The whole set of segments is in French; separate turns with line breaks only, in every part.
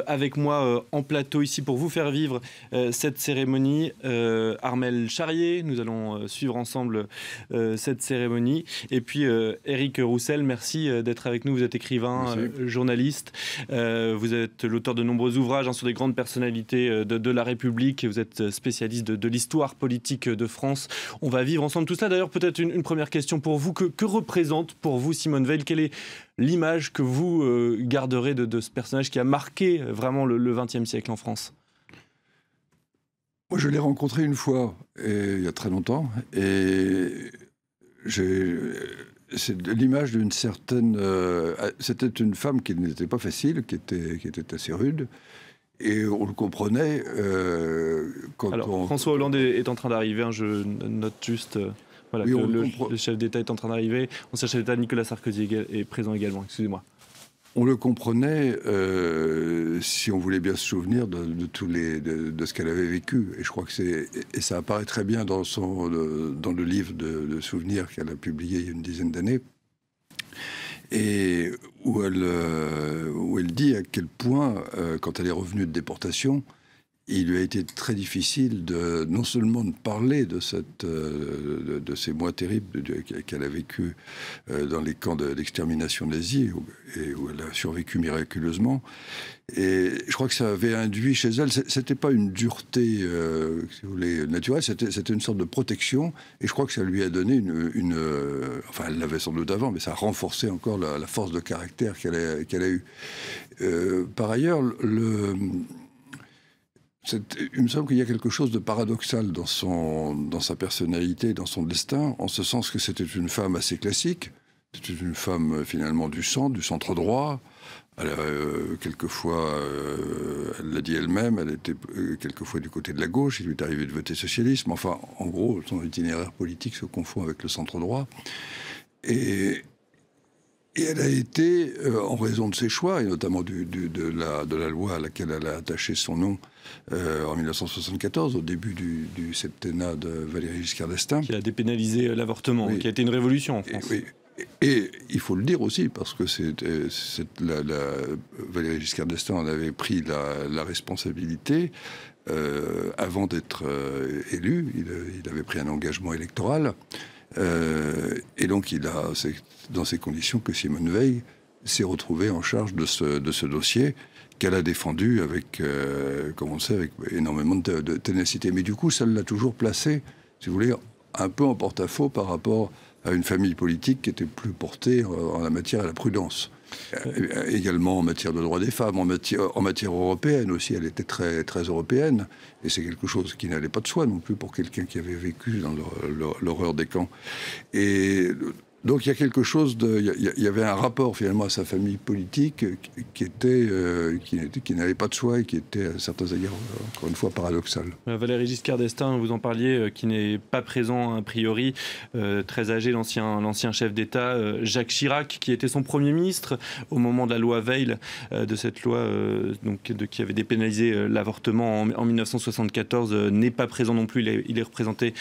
avec moi en plateau ici pour vous faire vivre cette cérémonie. Armelle Charrier, nous allons suivre ensemble cette cérémonie. Et puis Éric Roussel, merci d'être avec nous. Vous êtes écrivain, journaliste. Vous êtes l'auteur de nombreux ouvrages sur des grandes personnalités de la République. Vous êtes spécialiste de l'histoire politique de France. On va vivre ensemble tout cela. D'ailleurs, peut-être une première question pour vous. Que représente pour vous Simone Veil? Quelle est l'image que vous garderez de ce personnage qui a marqué vraiment le XXe siècle en France?
Moi, je l'ai rencontré une fois, il y a très longtemps, et c'est l'image d'une certaine... c'était une femme qui n'était pas facile, qui était assez rude, et on le comprenait quand
François Hollande est en train d'arriver, je note juste... Voilà, oui, le chef d'État est en train d'arriver. Ancien chef d'État Nicolas Sarkozy est présent également, excusez-moi.
On le comprenait si on voulait bien se souvenir de ce qu'elle avait vécu. Et je crois que ça apparaît très bien dans le livre de souvenirs qu'elle a publié il y a une dizaine d'années, et où elle dit à quel point, quand elle est revenue de déportation, il lui a été très difficile non seulement de parler de ces mois terribles qu'elle a vécu dans les camps d'extermination nazie, et où elle a survécu miraculeusement. Et je crois que ça avait induit chez elle, c'était pas une dureté, si vous voulez, naturelle, c'était une sorte de protection. Et je crois que ça lui a donné enfin, elle l'avait sans doute avant, mais ça a renforcé encore la force de caractère qu'elle a eue. Par ailleurs, il me semble qu'il y a quelque chose de paradoxal dans sa personnalité, dans son destin, en ce sens que c'était une femme assez classique. C'était une femme finalement du centre droit. Quelquefois, elle l'a dit elle-même, elle était quelquefois du côté de la gauche. Il lui est arrivé de voter socialisme. Enfin, en gros, son itinéraire politique se confond avec le centre droit. Et elle a été, en raison de ses choix, et notamment de la loi à laquelle elle a attaché son nom en 1974, au début du septennat de Valéry Giscard d'Estaing.
Qui a dépénalisé l'avortement, oui, qui a été une révolution en France.
Et il faut le dire aussi, parce que Valéry Giscard d'Estaing en avait pris la responsabilité avant d'être élu. Il avait pris un engagement électoral. Et donc, c'est dans ces conditions que Simone Veil s'est retrouvée en charge de ce dossier qu'elle a défendu avec, comme on le sait, avec énormément de ténacité. Mais du coup, ça l'a toujours placée, si vous voulez, un peu en porte-à-faux par rapport à une famille politique qui était plus portée en la matière à la prudence. Également en matière de droits des femmes, en matière européenne aussi, elle était très, très européenne. Et c'est quelque chose qui n'allait pas de soi non plus pour quelqu'un qui avait vécu dans l'horreur des camps. Et donc il y a quelque chose il y avait un rapport finalement à sa famille politique qui n'allait pas de soi et qui était à certains égards, encore une fois, paradoxal.
Valéry Giscard d'Estaing, vous en parliez, qui n'est pas présent a priori, très âgé, l'ancien chef d'État, Jacques Chirac, qui était son Premier ministre au moment de la loi Veil, de cette loi qui avait dépénalisé l'avortement en 1974, n'est pas présent non plus, il est représenté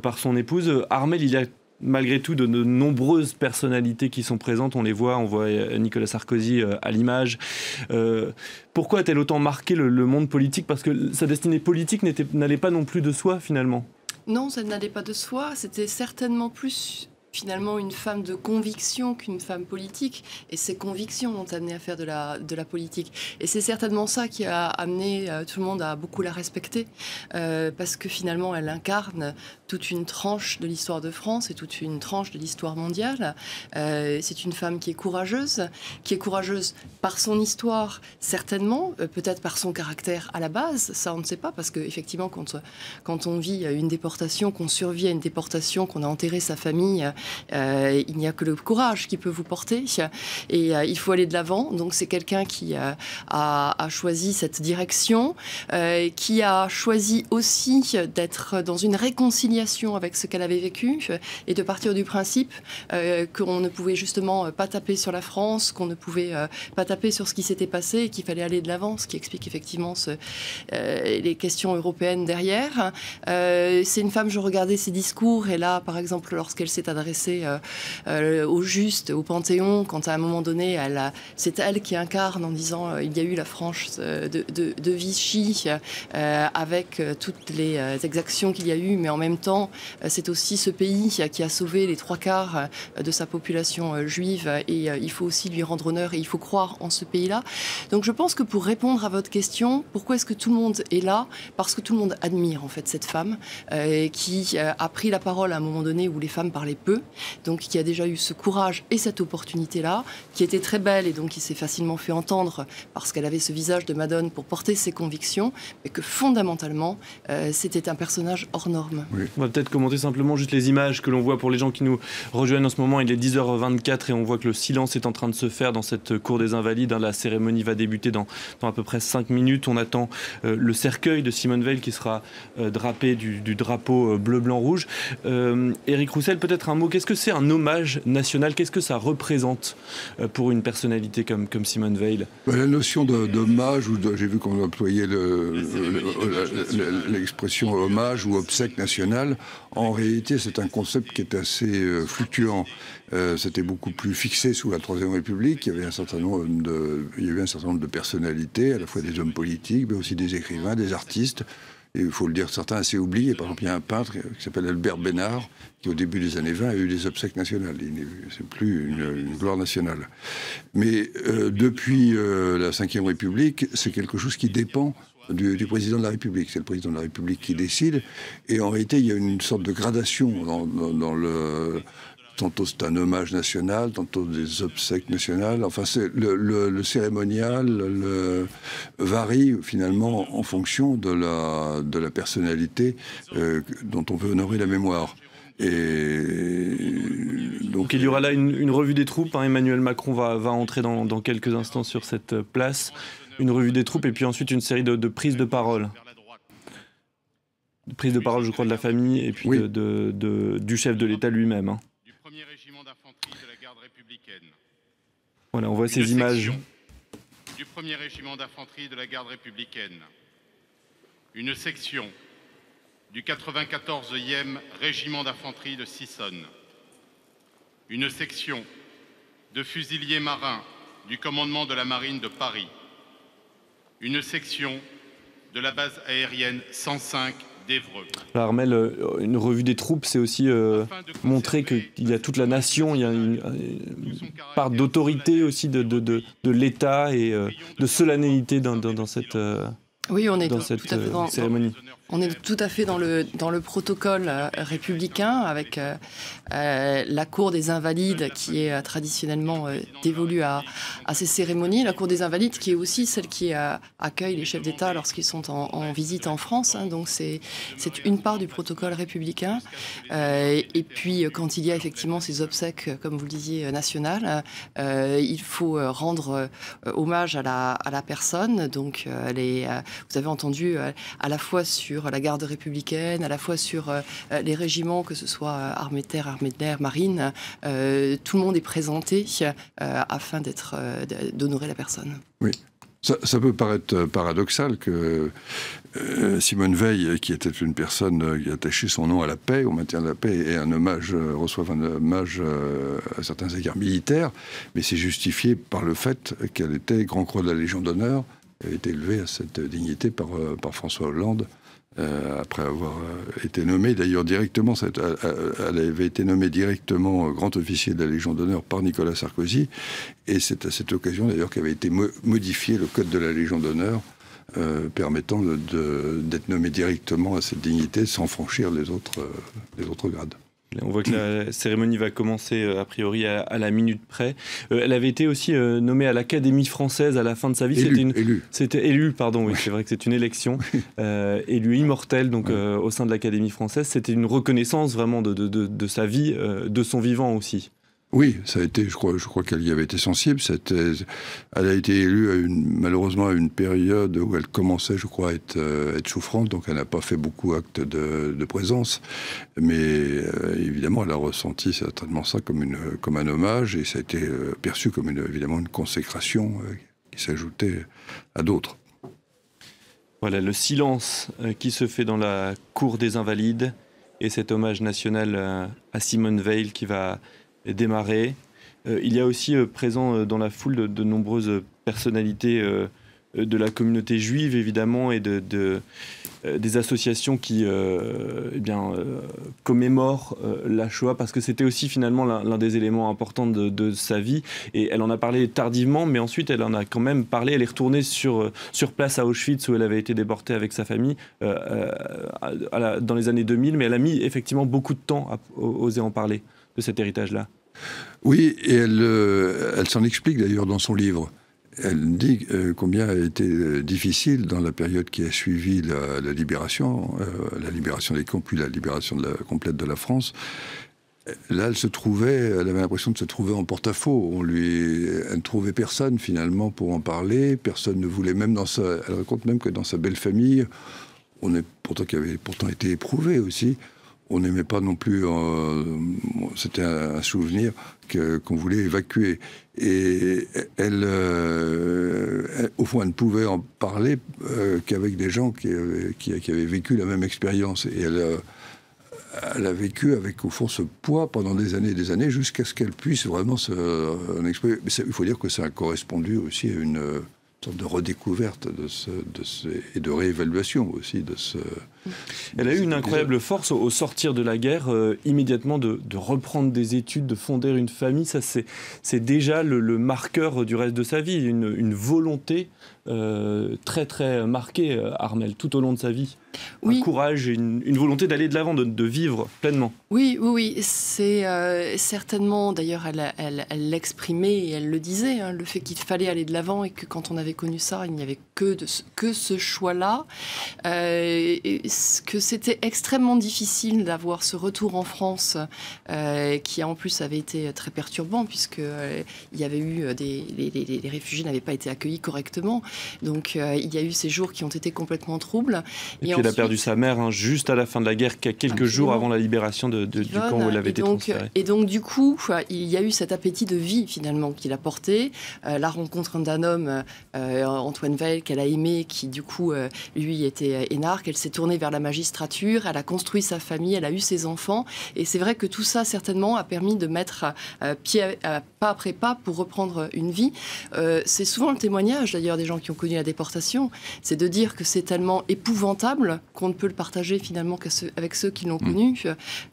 par son épouse. Armelle, il y a malgré tout de nombreuses personnalités qui sont présentes, on voit Nicolas Sarkozy à l'image. Pourquoi a-t-elle autant marqué le monde politique? Parce que sa destinée politique n'allait pas non plus de soi finalement.
Non, ça n'allait pas de soi, c'était certainement plus finalement une femme de conviction qu'une femme politique, et ses convictions l'ont amenée à faire de la politique. Et c'est certainement ça qui a amené tout le monde à beaucoup la respecter, parce que finalement elle incarne toute une tranche de l'histoire de France et toute une tranche de l'histoire mondiale. C'est une femme qui est courageuse par son histoire, certainement, peut-être par son caractère à la base, ça on ne sait pas, parce qu'effectivement quand on vit une déportation, qu'on survit à une déportation, qu'on a enterré sa famille, il n'y a que le courage qui peut vous porter, et il faut aller de l'avant. Donc c'est quelqu'un qui a choisi cette direction, qui a choisi aussi d'être dans une réconciliation réconciliation avec ce qu'elle avait vécu et de partir du principe qu'on ne pouvait justement pas taper sur la France, qu'on ne pouvait pas taper sur ce qui s'était passé et qu'il fallait aller de l'avant, ce qui explique effectivement les questions européennes derrière. C'est une femme, je regardais ses discours et là, par exemple, lorsqu'elle s'est adressée au Juste, au Panthéon, quand à un moment donné, c'est elle qui incarne en disant il y a eu la France de Vichy avec toutes les exactions qu'il y a eu, mais en même temps, c'est aussi ce pays qui a sauvé les 3/4 de sa population juive et il faut aussi lui rendre honneur et il faut croire en ce pays-là. Donc je pense que pour répondre à votre question, pourquoi est-ce que tout le monde est là? Parce que tout le monde admire en fait cette femme qui a pris la parole à un moment donné où les femmes parlaient peu, donc qui a déjà eu ce courage et cette opportunité-là, qui était très belle et donc qui s'est facilement fait entendre parce qu'elle avait ce visage de Madone pour porter ses convictions, mais que fondamentalement, c'était un personnage hors norme.
Oui. On va peut-être commenter simplement juste les images que l'on voit pour les gens qui nous rejoignent en ce moment. Il est 10h24 et on voit que le silence est en train de se faire dans cette cour des Invalides. La cérémonie va débuter dans à peu près 5 minutes. On attend le cercueil de Simone Veil qui sera drapé du drapeau bleu, blanc, rouge. Éric Roussel, peut-être un mot. Qu'est-ce que c'est un hommage national? Qu'est-ce que ça représente pour une personnalité comme Simone Veil?
La notion d'hommage, j'ai vu qu'on employait l'expression hommage ou obsèque national. En réalité, c'est un concept qui est assez fluctuant. C'était beaucoup plus fixé sous la Troisième République. Il y avait un certain nombre de personnalités, à la fois des hommes politiques, mais aussi des écrivains, des artistes. Et il faut le dire, certains assez oubliés. Par exemple, il y a un peintre qui s'appelle Albert Bénard, qui au début des années 20 a eu des obsèques nationales. C'est plus une gloire nationale. Mais depuis la Ve République, c'est quelque chose qui dépend du président de la République. C'est le président de la République qui décide. Et en réalité, il y a une sorte de gradation dans le... Tantôt c'est un hommage national, tantôt des obsèques nationales. Enfin, le cérémonial varie finalement en fonction de la personnalité dont on veut honorer la mémoire. Et
donc il y aura là une revue des troupes. Emmanuel Macron va entrer dans quelques instants sur cette place. Une revue des troupes et puis ensuite une série de prises de parole. Prise de parole, je crois, de la famille et puis oui. du chef de l'État lui-même. Voilà, on voit ces images.
Du 1er régiment d'infanterie de la garde républicaine. Une section du 94e régiment d'infanterie de Sissonne. Une section de fusiliers marins du commandement de la marine de Paris. Une section de la base aérienne 105 d'Évreux.
Alors Armel, une revue des troupes, c'est aussi montrer qu'il y a toute la nation, il y a une part d'autorité aussi de l'État et de solennité dans cette,
oui, on est
dans cette tout à fait cérémonie.
On est tout à fait dans le protocole républicain avec la cour des Invalides qui est traditionnellement dévolue à ces cérémonies. La cour des Invalides qui est aussi celle qui accueille les chefs d'État lorsqu'ils sont en visite en France. Donc c'est une part du protocole républicain. Et puis quand il y a effectivement ces obsèques, comme vous le disiez, nationales, il faut rendre hommage à la personne. Donc vous avez entendu à la fois sur la garde républicaine, à la fois sur les régiments, que ce soit armée de terre, armée de l'air, marine, tout le monde est présenté afin d'honorer la personne.
Oui. Ça peut paraître paradoxal que Simone Veil, qui était une personne qui attachait son nom à la paix, au maintien de la paix, et reçoive un hommage à certains égards militaires, mais c'est justifié par le fait qu'elle était Grand Croix de la Légion d'honneur, elle a été élevée à cette dignité par François Hollande, après avoir été nommée, d'ailleurs directement, elle avait été nommée directement grand officier de la Légion d'honneur par Nicolas Sarkozy, et c'est à cette occasion d'ailleurs qu'avait été modifié le code de la Légion d'honneur, permettant d'être nommé directement à cette dignité sans franchir les autres grades.
On voit que la cérémonie va commencer a priori à la minute près. Elle avait été aussi nommée à l'Académie française à la fin de sa vie. C'était élue, pardon, oui, c'est vrai que c'est une élection. Élue immortelle donc, au sein de l'Académie française. C'était une reconnaissance vraiment de sa vie, de son vivant aussi.
Oui, ça a été, je crois qu'elle y avait été sensible. Elle a été élue malheureusement à une période où elle commençait, je crois, à être souffrante, donc elle n'a pas fait beaucoup acte de présence. Mais évidemment, elle a ressenti certainement ça comme un hommage, et ça a été perçu comme évidemment une consécration qui s'ajoutait à d'autres.
Voilà, le silence qui se fait dans la cour des Invalides, et cet hommage national à Simone Veil qui va démarrer. Il y a aussi présent dans la foule de nombreuses personnalités de la communauté juive, évidemment, et des associations qui commémorent la Shoah, parce que c'était aussi finalement l'un des éléments importants de sa vie. Et elle en a parlé tardivement, mais ensuite elle en a quand même parlé. Elle est retournée sur place à Auschwitz, où elle avait été déportée avec sa famille dans les années 2000, mais elle a mis effectivement beaucoup de temps à oser en parler de cet héritage-là.
Oui, et elle s'en explique d'ailleurs dans son livre. Elle dit combien a été difficile dans la période qui a suivi la libération des camps, puis la libération complète de la France. Là, elle avait l'impression de se trouver en porte-à-faux. Elle ne trouvait personne finalement pour en parler. Personne ne voulait, elle raconte même que dans sa belle famille, qui avait pourtant été éprouvé aussi, on n'aimait pas non plus, c'était un souvenir qu'on voulait évacuer. Et elle, au fond, elle ne pouvait en parler qu'avec des gens qui avaient vécu la même expérience. Et elle a vécu avec, au fond, ce poids pendant des années, jusqu'à ce qu'elle puisse vraiment exprimer. Mais il faut dire que ça a correspondu aussi à une sorte de redécouverte et de réévaluation aussi de ce...
Elle a eu une incroyable force au sortir de la guerre, immédiatement de reprendre des études, de fonder une famille. Ça, c'est déjà le marqueur du reste de sa vie, une volonté très très marquée, Armelle, tout au long de sa vie. Oui. Un courage et une volonté d'aller de l'avant, de vivre pleinement.
Oui, c'est certainement, d'ailleurs elle l'exprimait et elle le disait, hein, le fait qu'il fallait aller de l'avant, et que quand on avait connu ça, il n'y avait que ce choix-là, que c'était extrêmement difficile d'avoir ce retour en France, qui en plus avait été très perturbant, puisque il y avait eu les réfugiés n'avaient pas été accueillis correctement, donc il y a eu ces jours qui ont été complètement troubles.
Et puis elle a perdu sa mère juste à la fin de la guerre, quelques jours avant la libération du camp où elle avait été transférée.
Et donc du coup, il y a eu cet appétit de vie finalement qu'il a porté, la rencontre d'un homme, Antoine Veil, qu'elle a aimé, qui du coup lui était énarque. Elle s'est tournée vers la magistrature, elle a construit sa famille, elle a eu ses enfants, et c'est vrai que tout ça certainement a permis de mettre pas après pas pour reprendre une vie. C'est souvent le témoignage d'ailleurs des gens qui ont connu la déportation, c'est de dire que c'est tellement épouvantable qu'on ne peut le partager finalement qu'avec ceux qui l'ont connu.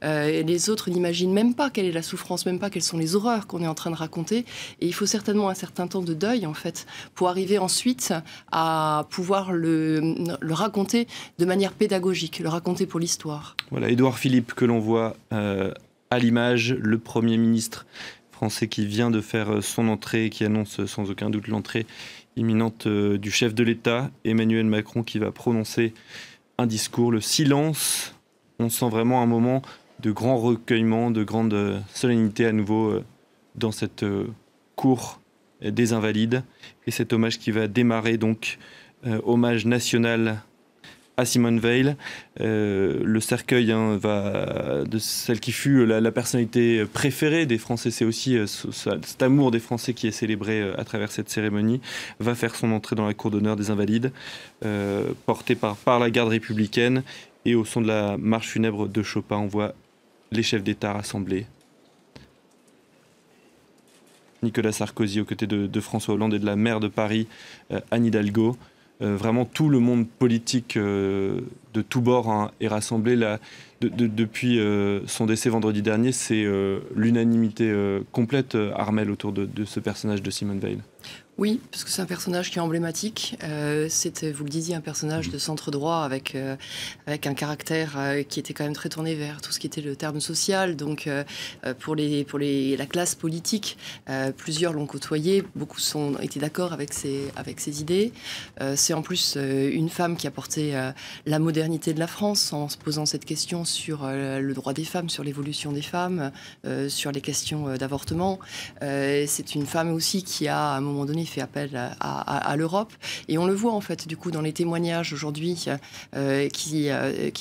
Les autres n'imaginent même pas quelle est la souffrance, même pas quelles sont les horreurs qu'on est en train de raconter, et il faut certainement un certain temps de deuil en fait pour arriver ensuite à pouvoir le raconter de manière pédagogique, le raconter pour l'histoire.
Voilà, Édouard Philippe que l'on voit à l'image, le Premier ministre français qui vient de faire son entrée, qui annonce sans aucun doute l'entrée imminente du chef de l'État, Emmanuel Macron, qui va prononcer un discours. Le silence, on sent vraiment un moment de grand recueillement, de grande solennité à nouveau dans cette cour des Invalides, et cet hommage qui va démarrer donc, hommage national à Simone Veil. Le cercueil de celle qui fut la personnalité préférée des Français, c'est aussi cet amour des Français qui est célébré à travers cette cérémonie, va faire son entrée dans la cour d'honneur des Invalides, portée par la garde républicaine, et au son de la marche funèbre de Chopin, on voit les chefs d'État rassemblés. Nicolas Sarkozy aux côtés de François Hollande et de la maire de Paris, Anne Hidalgo. Vraiment tout le monde politique de tous bords est rassemblé. Depuis son décès vendredi dernier, c'est l'unanimité complète, Armelle, autour de ce personnage de Simone Veil.
Oui, parce que c'est un personnage qui est emblématique. C'était, vous le disiez, un personnage de centre droit avec un caractère qui était quand même très tourné vers tout ce qui était le terme social. Donc, pour la classe politique, plusieurs l'ont côtoyé, beaucoup étaient d'accord avec ses idées. C'est en plus une femme qui a porté la modernité de la France en se posant cette question sur le droit des femmes, sur l'évolution des femmes, sur les questions d'avortement. C'est une femme aussi qui a, à un moment donné, fait appel à l'Europe. Et on le voit, en fait, du coup, dans les témoignages aujourd'hui qui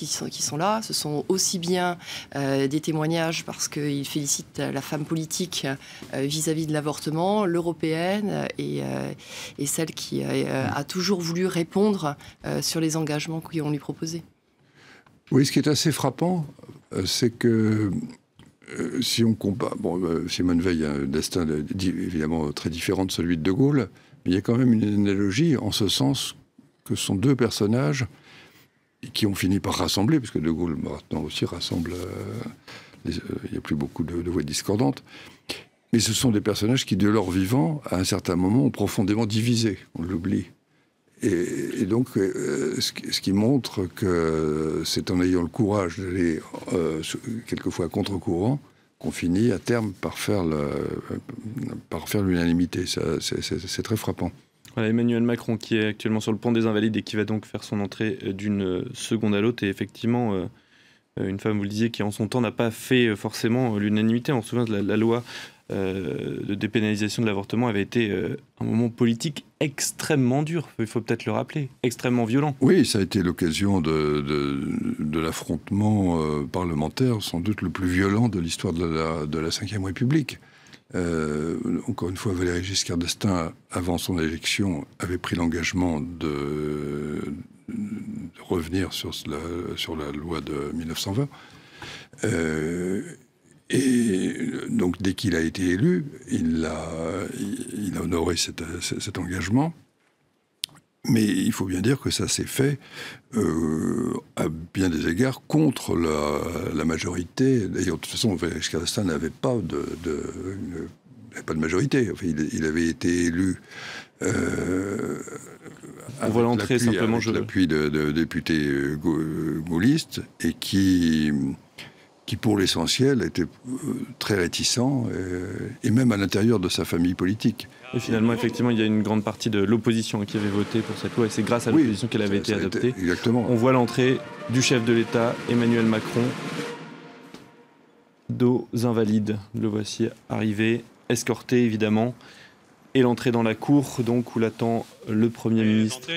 sont là. Ce sont aussi bien des témoignages parce qu'ils félicitent la femme politique vis-à-vis de l'avortement, l'européenne et celle qui a toujours voulu répondre sur les engagements qu'on lui proposait.
Oui, ce qui est assez frappant, c'est que si on compare... Simone Veil a un destin évidemment très différent de celui de De Gaulle, mais il y a quand même une analogie en ce sens que ce sont deux personnages qui ont fini par rassembler, puisque De Gaulle maintenant aussi rassemble... il n'y a plus beaucoup de voix discordantes. Mais ce sont des personnages qui, de leur vivant, à un certain moment, ont profondément divisé. On l'oublie. Et donc, ce qui montre que c'est en ayant le courage d'aller quelquefois à contre-courant qu'on finit à terme par faire l'unanimité. C'est très frappant.
Voilà, Emmanuel Macron qui est actuellement sur le pont des Invalides et qui va donc faire son entrée d'une seconde à l'autre. Et effectivement, une femme, vous le disiez, qui en son temps n'a pas fait forcément l'unanimité. On se souvient de la loi de dépénalisation de l'avortement avait été un moment politique extrêmement dur, il faut peut-être le rappeler, extrêmement violent.
Oui, ça a été l'occasion de l'affrontement parlementaire, sans doute le plus violent de l'histoire de la Ve République. Encore une fois, Valéry Giscard d'Estaing, avant son élection, avait pris l'engagement de revenir sur la loi de 1920. Et donc, dès qu'il a été élu, il a honoré cet engagement. Mais il faut bien dire que ça s'est fait à bien des égards contre la majorité. D'ailleurs, de toute façon, Giscard d'Estaing n'avait pas de majorité. Enfin, il avait été élu avec l'appui de députés gaullistes et qui pour l'essentiel était très réticent, et même à l'intérieur de sa famille politique.
Et finalement, effectivement, il y a une grande partie de l'opposition qui avait voté pour cette loi, et c'est grâce à l'opposition qu'elle avait été adoptée.
Exactement.
On voit l'entrée du chef de l'État, Emmanuel Macron, dos Invalides. Le voici arrivé, escorté évidemment, et l'entrée dans la cour, donc, où l'attend le Premier ministre.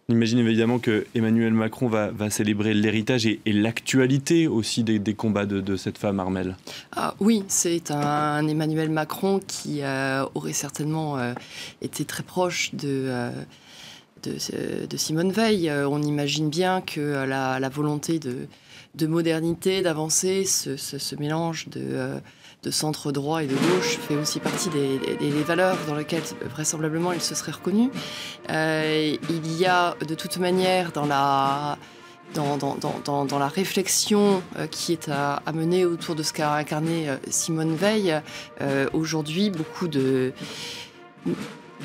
On imagine évidemment que Emmanuel Macron va célébrer l'héritage et l'actualité aussi des combats de cette femme, Armelle.
Oui, c'est un Emmanuel Macron qui aurait certainement été très proche de Simone Veil. On imagine bien que la volonté de modernité, d'avancer, ce mélange de centre droit et de gauche fait aussi partie des valeurs dans lesquelles vraisemblablement il se serait reconnu. Il y a de toute manière dans la réflexion qui est à mener autour de ce qu'a incarné Simone Veil, aujourd'hui beaucoup de...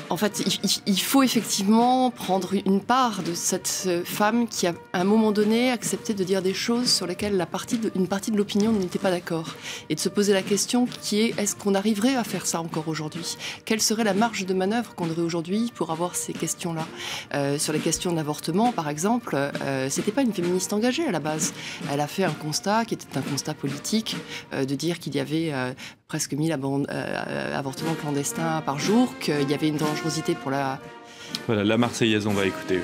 En fait, il faut effectivement prendre une part de cette femme qui, à un moment donné, accepté de dire des choses sur lesquelles une partie de l'opinion n'était pas d'accord. Et de se poser la question qui est, est-ce qu'on arriverait à faire ça encore aujourd'hui ? Quelle serait la marge de manœuvre qu'on aurait aujourd'hui pour avoir ces questions-là ? Sur les questions d'avortement, par exemple, c'était pas une féministe engagée à la base. Elle a fait un constat qui était un constat politique, de dire qu'il y avait presque 1000 avortements clandestins par jour, qu'il y avait une dangerosité pour la...
Voilà, la Marseillaise, on va écouter. Oui.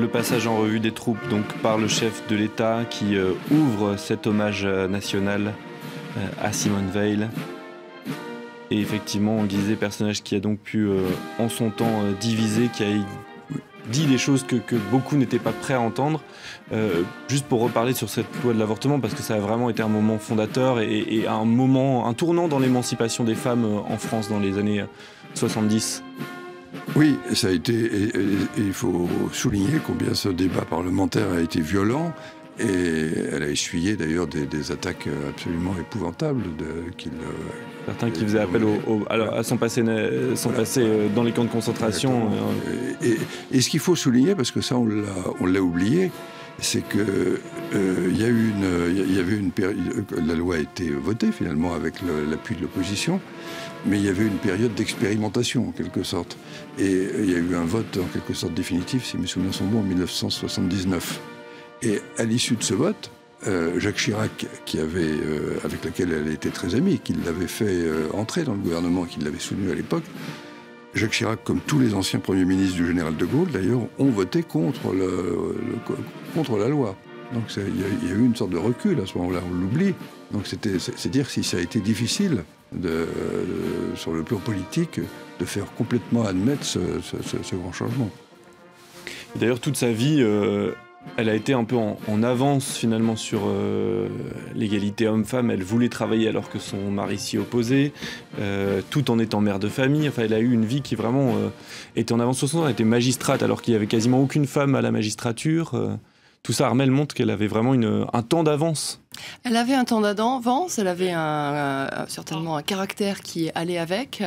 le passage en revue des troupes donc, par le chef de l'État qui ouvre cet hommage national à Simone Veil. Et effectivement, on disait personnage qui a donc pu, en son temps, diviser, qui a dit des choses que beaucoup n'étaient pas prêts à entendre. Juste pour reparler sur cette loi de l'avortement, parce que ça a vraiment été un moment fondateur et un tournant dans l'émancipation des femmes en France dans les années 70.
Oui, ça a été, et il faut souligner combien ce débat parlementaire a été violent, et elle a essuyé d'ailleurs des attaques absolument épouvantables
certains qui faisaient appel à son passé dans les camps de concentration.
Et ce qu'il faut souligner, parce que ça on l'a oublié, c'est que il y avait une période, la loi a été votée finalement avec l'appui de l'opposition, mais il y avait une période d'expérimentation en quelque sorte. Et il y a eu un vote en quelque sorte définitif, si mes souvenirs sont bons, en 1979. Et à l'issue de ce vote, Jacques Chirac, avec laquelle elle était très amie, qui l'avait fait entrer dans le gouvernement, qui l'avait soutenu à l'époque, Jacques Chirac, comme tous les anciens premiers ministres du général de Gaulle, d'ailleurs, ont voté contre la loi. Donc il y a eu une sorte de recul à ce moment-là, on l'oublie. Donc c'est dire si ça a été difficile, sur le plan politique, de faire complètement admettre ce grand changement.
D'ailleurs, toute sa vie, elle a été un peu en avance finalement sur l'égalité homme-femme. Elle voulait travailler alors que son mari s'y opposait, tout en étant mère de famille. Enfin, elle a eu une vie qui vraiment était en avance sur son temps. Elle était magistrate alors qu'il n'y avait quasiment aucune femme à la magistrature. Tout ça, Armelle montre qu'elle avait vraiment un temps d'avance.
Elle avait un temps d'avance, elle avait certainement un caractère qui allait avec.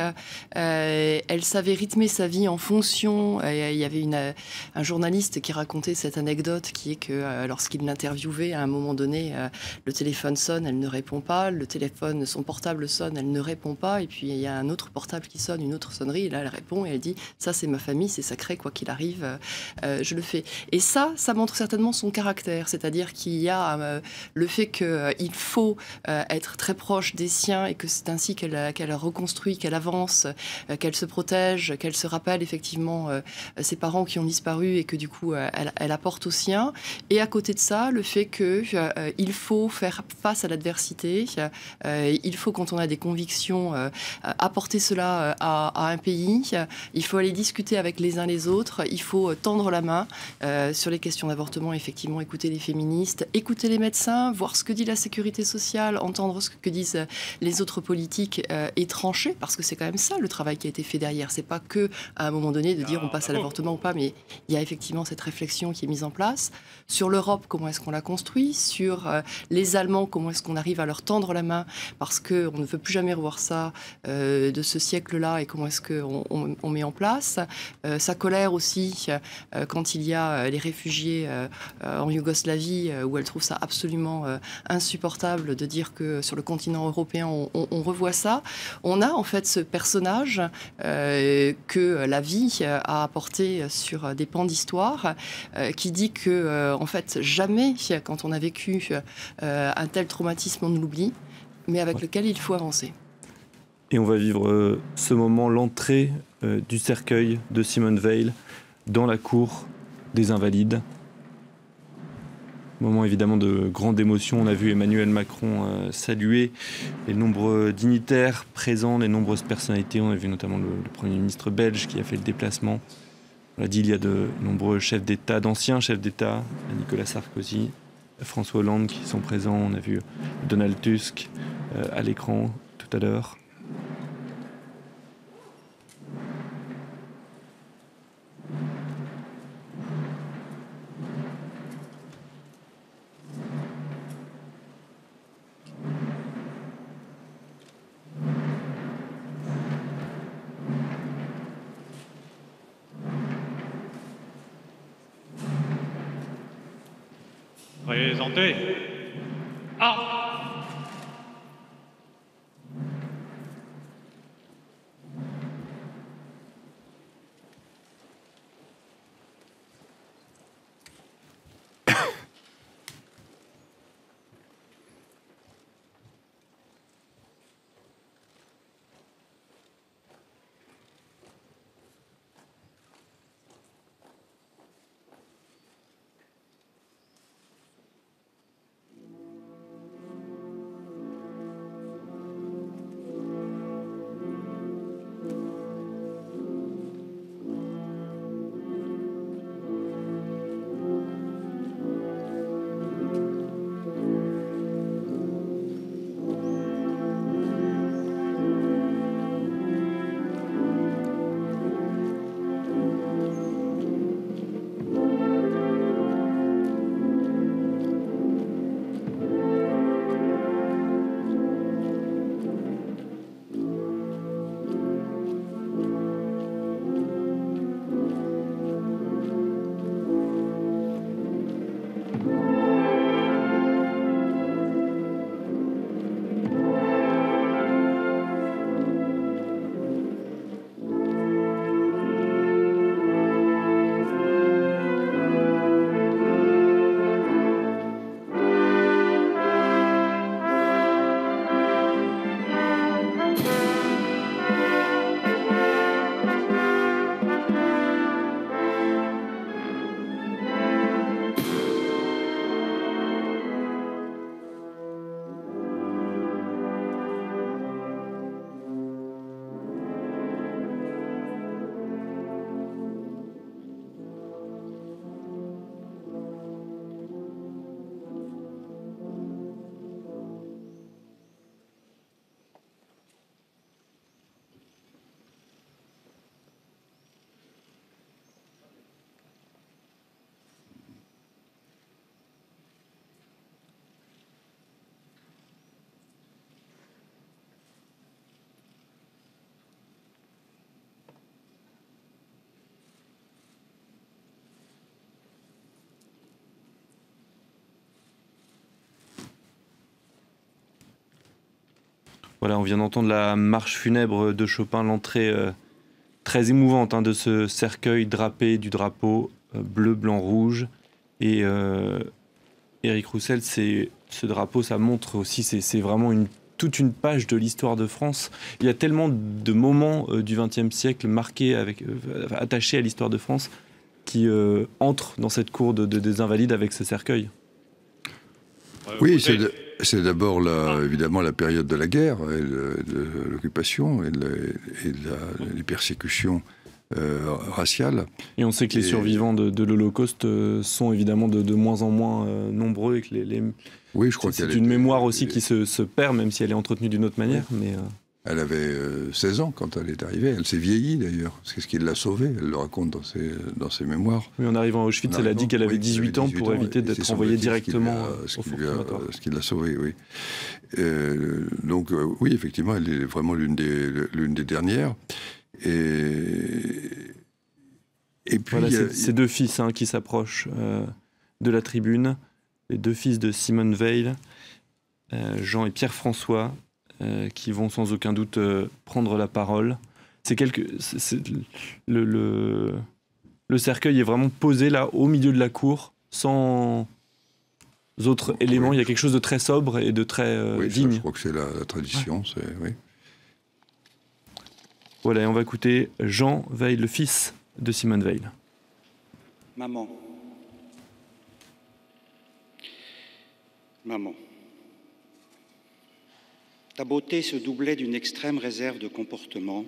Elle savait rythmer sa vie en fonction. Il y avait un journaliste qui racontait cette anecdote qui est que lorsqu'il l'interviewait, à un moment donné, le téléphone sonne, elle ne répond pas. Son portable sonne, elle ne répond pas. Et puis il y a un autre portable qui sonne, une autre sonnerie. Et là, elle répond et elle dit « Ça, c'est ma famille, c'est sacré, quoi qu'il arrive, je le fais. » Et ça montre certainement son caractère. C'est-à-dire qu'il y a le fait qu'il faut être très proche des siens et que c'est ainsi qu'elle reconstruit, qu'elle avance, qu'elle se protège, qu'elle se rappelle effectivement ses parents qui ont disparu et que du coup elle apporte aux siens. Et à côté de ça, le fait qu'il faut faire face à l'adversité, il faut quand on a des convictions apporter cela à un pays, il faut aller discuter avec les uns les autres, il faut tendre la main sur les questions d'avortement, effectivement écouter les féministes, écouter les médecins, voir ce que dit la sécurité sociale, entendre ce que disent les autres politiques et trancher, parce que c'est quand même ça le travail qui a été fait derrière. C'est pas que à un moment donné de dire on passe à l'avortement ou pas, mais il y a effectivement cette réflexion qui est mise en place. Sur l'Europe, comment est-ce qu'on la construit? Sur les Allemands, comment est-ce qu'on arrive à leur tendre la main? Parce qu'on ne veut plus jamais revoir ça de ce siècle-là, et comment est-ce qu'on met en place. Sa colère aussi, quand il y a les réfugiés en Yougoslavie, où elle trouve ça absolument insupportable de dire que sur le continent européen, on revoit ça. On a en fait ce personnage que la vie a apporté sur des pans d'histoire, qui dit que en fait jamais, quand on a vécu un tel traumatisme, on ne l'oublie, mais avec lequel il faut avancer.
Et on va vivre ce moment, l'entrée du cercueil de Simone Veil dans la cour des Invalides. Moment évidemment de grande émotion. On a vu Emmanuel Macron saluer les nombreux dignitaires présents, les nombreuses personnalités. On a vu notamment le Premier ministre belge qui a fait le déplacement. On l'a dit, il y a de nombreux chefs d'État, d'anciens chefs d'État, Nicolas Sarkozy, François Hollande qui sont présents. On a vu Donald Tusk à l'écran tout à l'heure.
Présentez. Ah!
Voilà, on vient d'entendre la marche funèbre de Chopin, l'entrée très émouvante de ce cercueil drapé du drapeau bleu, blanc, rouge. Et Éric Roussel, ce drapeau, ça montre aussi, c'est vraiment toute une page de l'histoire de France. Il y a tellement de moments du XXe siècle marqués, attachés à l'histoire de France, qui entrent dans cette cour des Invalides avec ce cercueil.
Oui, c'est d'abord évidemment la période de la guerre, et de l'occupation et les persécutions raciales.
Et on sait que les survivants de l'Holocauste sont évidemment de moins en moins nombreux et que
oui, je crois
c'est une mémoire aussi qui se perd, même si elle est entretenue d'une autre manière. Oui. Mais
elle avait 16 ans quand elle est arrivée. Elle s'est vieillie d'ailleurs. C'est ce qui l'a sauvée. Elle le raconte dans ses mémoires.
Oui, en arrivant à Auschwitz, elle a dit qu'elle avait 18 ans pour éviter d'être envoyée directement au four crématoire.
Ce qui l'a sauvée, oui. Donc oui, effectivement, elle est vraiment l'une des dernières. Et puis
voilà, ces deux fils qui s'approchent de la tribune, les deux fils de Simone Veil, Jean et Pierre-François, qui vont sans aucun doute prendre la parole. Le cercueil est vraiment posé là, au milieu de la cour, sans autres éléments. Oui. Il y a quelque chose de très sobre et de très digne.
Ça, je crois que c'est la tradition. Ouais. Oui.
Voilà, et on va écouter Jean Veil, le fils de Simone Veil.
Maman. Ta beauté se doublait d'une extrême réserve de comportement,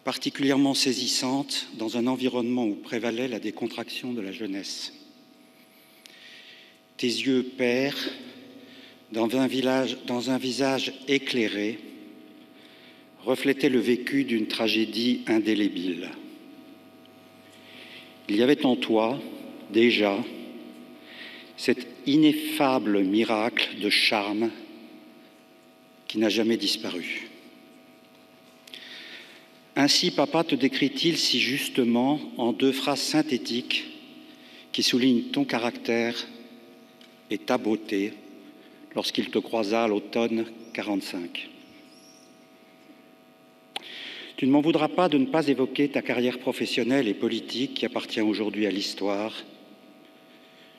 particulièrement saisissante dans un environnement où prévalait la décontraction de la jeunesse. Tes yeux pères, dans un visage éclairé, reflétaient le vécu d'une tragédie indélébile. Il y avait en toi, déjà, cet ineffable miracle de charme qui n'a jamais disparu. Ainsi, papa te décrit-il si justement en deux phrases synthétiques qui soulignent ton caractère et ta beauté lorsqu'il te croisa à l'automne 1945. Tu ne m'en voudras pas de ne pas évoquer ta carrière professionnelle et politique qui appartient aujourd'hui à l'histoire.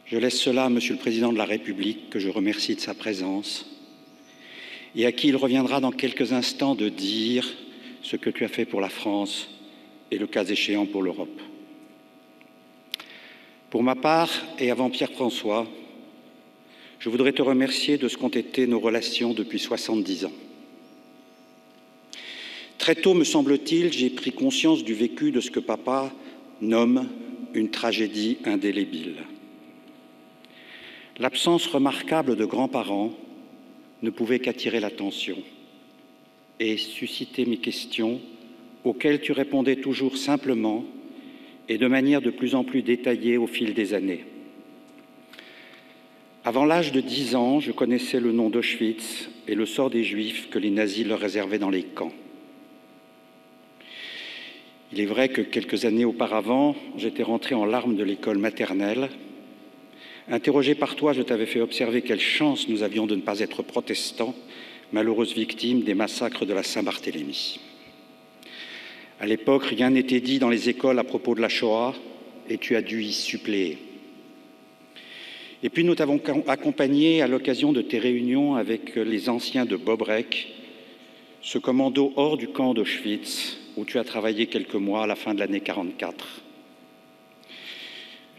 Je laisse cela à Monsieur le Président de la République, que je remercie de sa présence, et à qui il reviendra dans quelques instants de dire ce que tu as fait pour la France et le cas échéant pour l'Europe. Pour ma part, et avant Pierre-François, je voudrais te remercier de ce qu'ont été nos relations depuis 70 ans. Très tôt, me semble-t-il, j'ai pris conscience du vécu de ce que papa nomme une tragédie indélébile. L'absence remarquable de grands-parents ne pouvait qu'attirer l'attention et susciter mes questions auxquelles tu répondais toujours simplement et de manière de plus en plus détaillée au fil des années. Avant l'âge de 10 ans, je connaissais le nom d'Auschwitz et le sort des Juifs que les nazis leur réservaient dans les camps. Il est vrai que quelques années auparavant, j'étais rentré en larmes de l'école maternelle. Interrogé par toi, je t'avais fait observer quelle chance nous avions de ne pas être protestants, malheureuses victimes des massacres de la Saint-Barthélemy. À l'époque, rien n'était dit dans les écoles à propos de la Shoah et tu as dû y suppléer. Et puis nous t'avons accompagné à l'occasion de tes réunions avec les anciens de Bobrek, ce commando hors du camp d'Auschwitz, où tu as travaillé quelques mois à la fin de l'année 1944.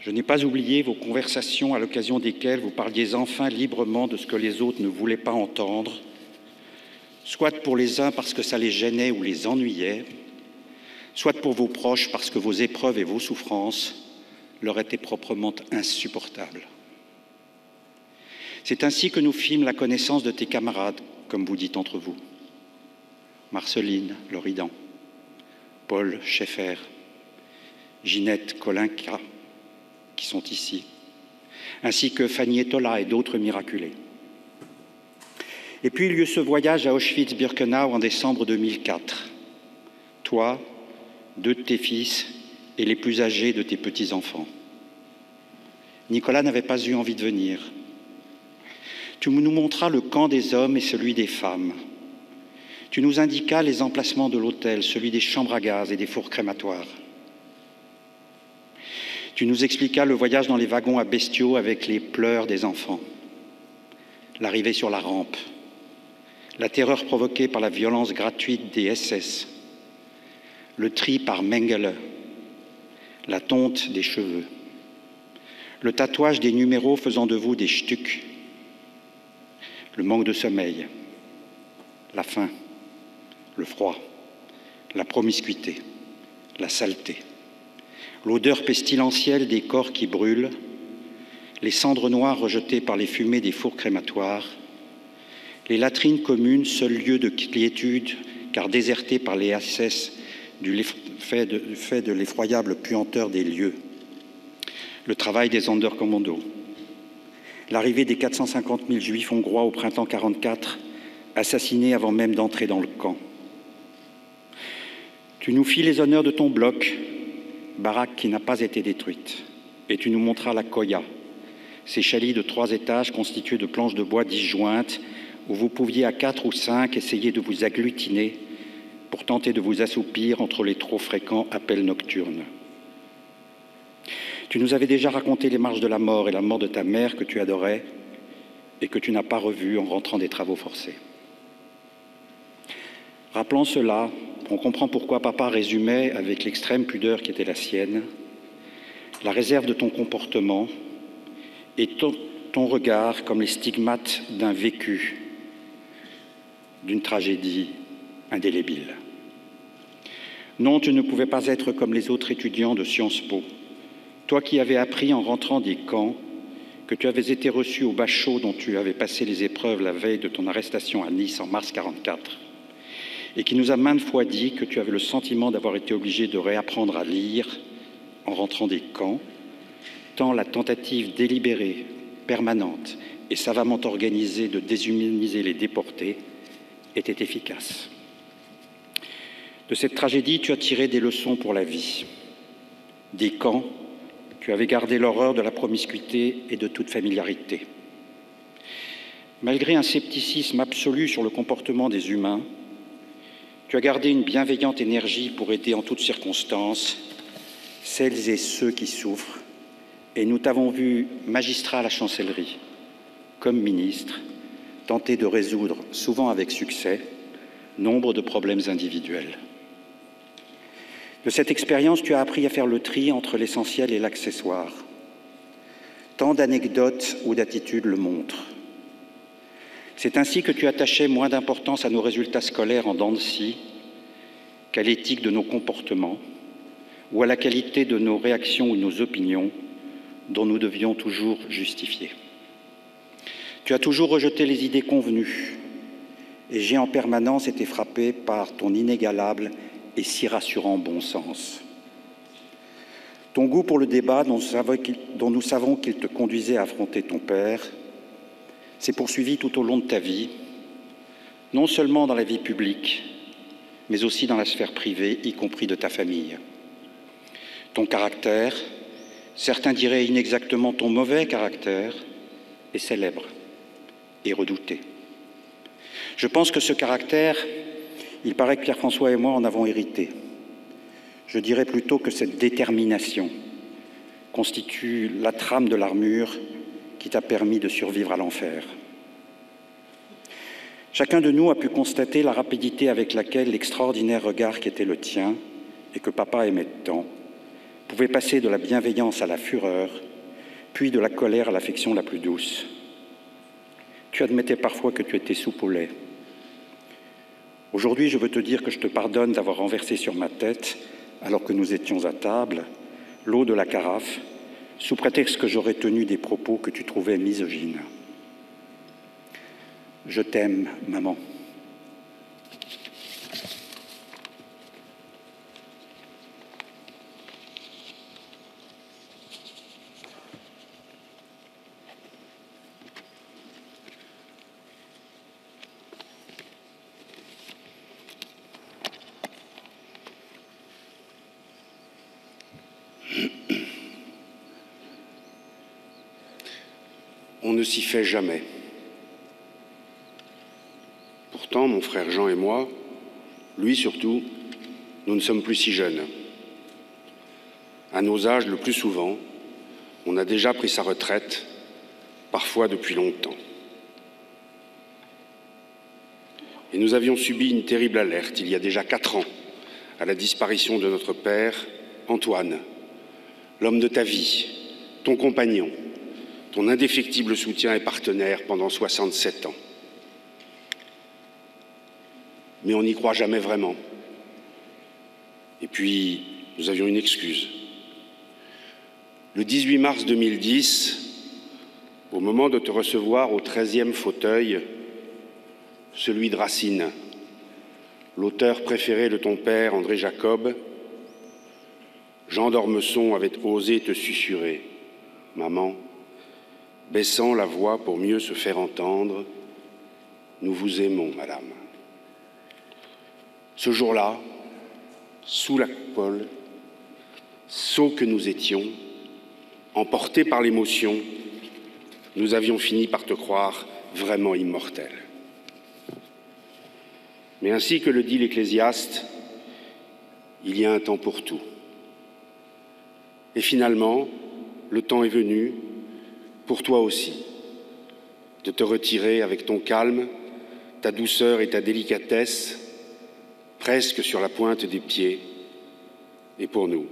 Je n'ai pas oublié vos conversations à l'occasion desquelles vous parliez enfin librement de ce que les autres ne voulaient pas entendre, soit pour les uns parce que ça les gênait ou les ennuyait, soit pour vos proches parce que vos épreuves et vos souffrances leur étaient proprement insupportables. C'est ainsi que nous fîmes la connaissance de tes camarades, comme vous dites entre vous. Marceline Loridan, Paul Schaeffer, Ginette Kolinka, qui sont ici, ainsi que Fanny Etola et d'autres miraculés. Et puis il y eut ce voyage à Auschwitz-Birkenau en décembre 2004. Toi, 2 de tes fils et les plus âgés de tes petits-enfants. Nicolas n'avait pas eu envie de venir. Tu nous montras le camp des hommes et celui des femmes. Tu nous indiquas les emplacements de l'autel, celui des chambres à gaz et des fours crématoires. Tu nous expliquas le voyage dans les wagons à bestiaux avec les pleurs des enfants, l'arrivée sur la rampe, la terreur provoquée par la violence gratuite des SS, le tri par Mengele, la tonte des cheveux, le tatouage des numéros faisant de vous des shtuks, le manque de sommeil, la faim, le froid, la promiscuité, la saleté, l'odeur pestilentielle des corps qui brûlent, les cendres noires rejetées par les fumées des fours crématoires, les latrines communes, seul lieu de quiétude, car désertées par les SS du fait de l'effroyable puanteur des lieux, le travail des Sonderkommando, l'arrivée des 450 000 juifs hongrois au printemps 1944, assassinés avant même d'entrer dans le camp. Tu nous fis les honneurs de ton bloc, baraque qui n'a pas été détruite, et tu nous montras la Koya, ces chalets de 3 étages constitués de planches de bois disjointes, où vous pouviez à 4 ou 5 essayer de vous agglutiner pour tenter de vous assoupir entre les trop fréquents appels nocturnes. Tu nous avais déjà raconté les marches de la mort et la mort de ta mère que tu adorais et que tu n'as pas revue en rentrant des travaux forcés. Rappelant cela, on comprend pourquoi papa résumait, avec l'extrême pudeur qui était la sienne, la réserve de ton comportement et ton regard comme les stigmates d'un vécu, d'une tragédie indélébile. Non, tu ne pouvais pas être comme les autres étudiants de Sciences Po, toi qui avais appris en rentrant des camps que tu avais été reçu au bachot dont tu avais passé les épreuves la veille de ton arrestation à Nice en mars 1944, et qui nous a maintes fois dit que tu avais le sentiment d'avoir été obligé de réapprendre à lire en rentrant des camps, tant la tentative délibérée, permanente et savamment organisée de déshumaniser les déportés était efficace. De cette tragédie, tu as tiré des leçons pour la vie. Des camps, tu avais gardé l'horreur de la promiscuité et de toute familiarité. Malgré un scepticisme absolu sur le comportement des humains, tu as gardé une bienveillante énergie pour aider en toutes circonstances celles et ceux qui souffrent, et nous t'avons vu magistrat à la chancellerie, comme ministre, tenter de résoudre, souvent avec succès, nombre de problèmes individuels. De cette expérience, tu as appris à faire le tri entre l'essentiel et l'accessoire. Tant d'anecdotes ou d'attitudes le montrent. C'est ainsi que tu attachais moins d'importance à nos résultats scolaires en dents de scie qu'à l'éthique de nos comportements ou à la qualité de nos réactions ou nos opinions dont nous devions toujours justifier. Tu as toujours rejeté les idées convenues et j'ai en permanence été frappé par ton inégalable et si rassurant bon sens. Ton goût pour le débat dont nous savons qu'il te conduisait à affronter ton père s'est poursuivi tout au long de ta vie, non seulement dans la vie publique, mais aussi dans la sphère privée, y compris de ta famille. Ton caractère, certains diraient inexactement ton mauvais caractère, est célèbre et redouté. Je pense que ce caractère, il paraît que Pierre-François et moi en avons hérité. Je dirais plutôt que cette détermination constitue la trame de l'armure qui t'a permis de survivre à l'enfer. Chacun de nous a pu constater la rapidité avec laquelle l'extraordinaire regard qui était le tien, et que papa aimait tant, pouvait passer de la bienveillance à la fureur, puis de la colère à l'affection la plus douce. Tu admettais parfois que tu étais soupe au lait. Aujourd'hui, je veux te dire que je te pardonne d'avoir renversé sur ma tête, alors que nous étions à table, l'eau de la carafe, sous prétexte que j'aurais tenu des propos que tu trouvais misogynes. Je t'aime, maman.
On ne s'y fait jamais. enfants, mon frère Jean et moi, lui surtout, nous ne sommes plus si jeunes. À nos âges, le plus souvent, on a déjà pris sa retraite, parfois depuis longtemps. Et nous avions subi une terrible alerte il y a déjà 4 ans, à la disparition de notre père, Antoine, l'homme de ta vie, ton compagnon, ton indéfectible soutien et partenaire pendant 67 ans. Mais on n'y croit jamais vraiment. Et puis, nous avions une excuse. Le 18 mars 2010, au moment de te recevoir au 13e fauteuil, celui de Racine, l'auteur préféré de ton père, André Jacob, Jean d'Ormesson avait osé te susurrer « Maman, baissant la voix pour mieux se faire entendre, nous vous aimons, madame. » Ce jour-là, sous la coupole, sots que nous étions, emportés par l'émotion, nous avions fini par te croire vraiment immortel. Mais ainsi que le dit l'Ecclésiaste, il y a un temps pour tout. Et finalement, le temps est venu, pour toi aussi, de te retirer avec ton calme, ta douceur et ta délicatesse, presque sur la pointe des pieds, et pour nous,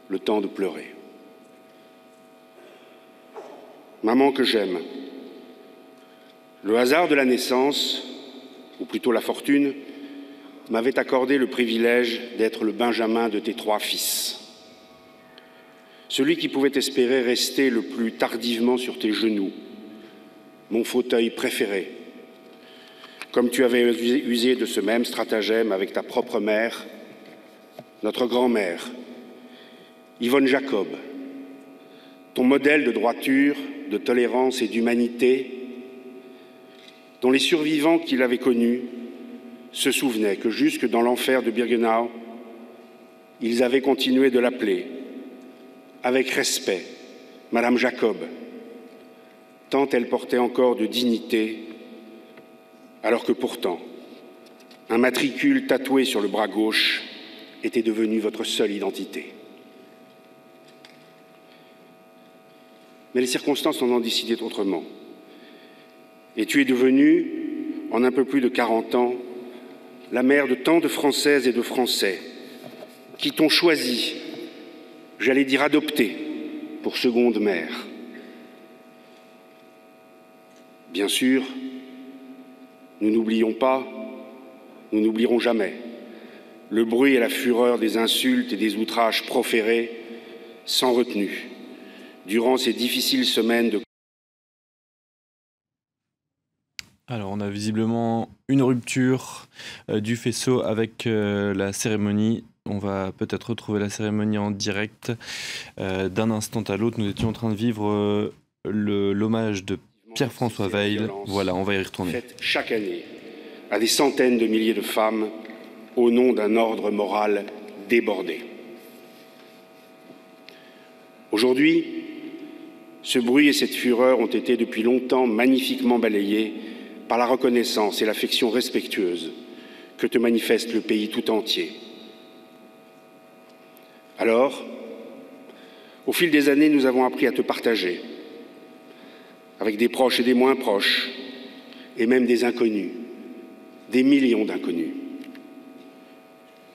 le temps de pleurer. Maman que j'aime, le hasard de la naissance, ou plutôt la fortune, m'avait accordé le privilège d'être le benjamin de tes 3 fils. Celui qui pouvait espérer rester le plus tardivement sur tes genoux, mon fauteuil préféré, comme tu avais usé de ce même stratagème avec ta propre mère, notre grand-mère, Yvonne Jacob, ton modèle de droiture, de tolérance et d'humanité, dont les survivants qui l'avaient connu se souvenaient que jusque dans l'enfer de Birkenau, ils avaient continué de l'appeler, avec respect, Madame Jacob, tant elle portait encore de dignité, alors que pourtant, un matricule tatoué sur le bras gauche était devenu votre seule identité. Mais les circonstances en ont décidé autrement. Et tu es devenue, en un peu plus de 40 ans, la mère de tant de Françaises et de Français qui t'ont choisi, j'allais dire adopté, pour seconde mère. Bien sûr, nous n'oublions pas, nous n'oublierons jamais le bruit et la fureur des insultes et des outrages proférés sans retenue durant ces difficiles semaines de...
Alors, on a visiblement une rupture du faisceau avec la cérémonie. On va peut-être retrouver la cérémonie en direct. D'un instant à l'autre, nous étions en train de vivre l'hommage de Pierre-François Weil. Voilà, on va y retourner.
Faite chaque année à des centaines de milliers de femmes au nom d'un ordre moral débordé. Aujourd'hui, ce bruit et cette fureur ont été depuis longtemps magnifiquement balayés par la reconnaissance et l'affection respectueuse que te manifeste le pays tout entier. Alors, au fil des années, nous avons appris à te partager, avec des proches et des moins proches, et même des inconnus, des millions d'inconnus.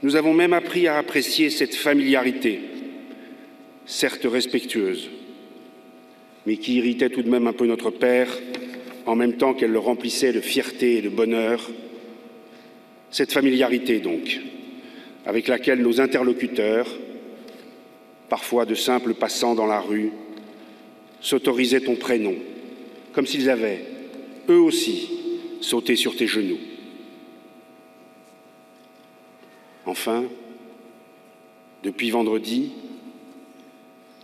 Nous avons même appris à apprécier cette familiarité, certes respectueuse, mais qui irritait tout de même un peu notre père, en même temps qu'elle le remplissait de fierté et de bonheur. Cette familiarité, donc, avec laquelle nos interlocuteurs, parfois de simples passants dans la rue, s'autorisaient ton prénom, comme s'ils avaient, eux aussi, sauté sur tes genoux. Enfin, depuis vendredi,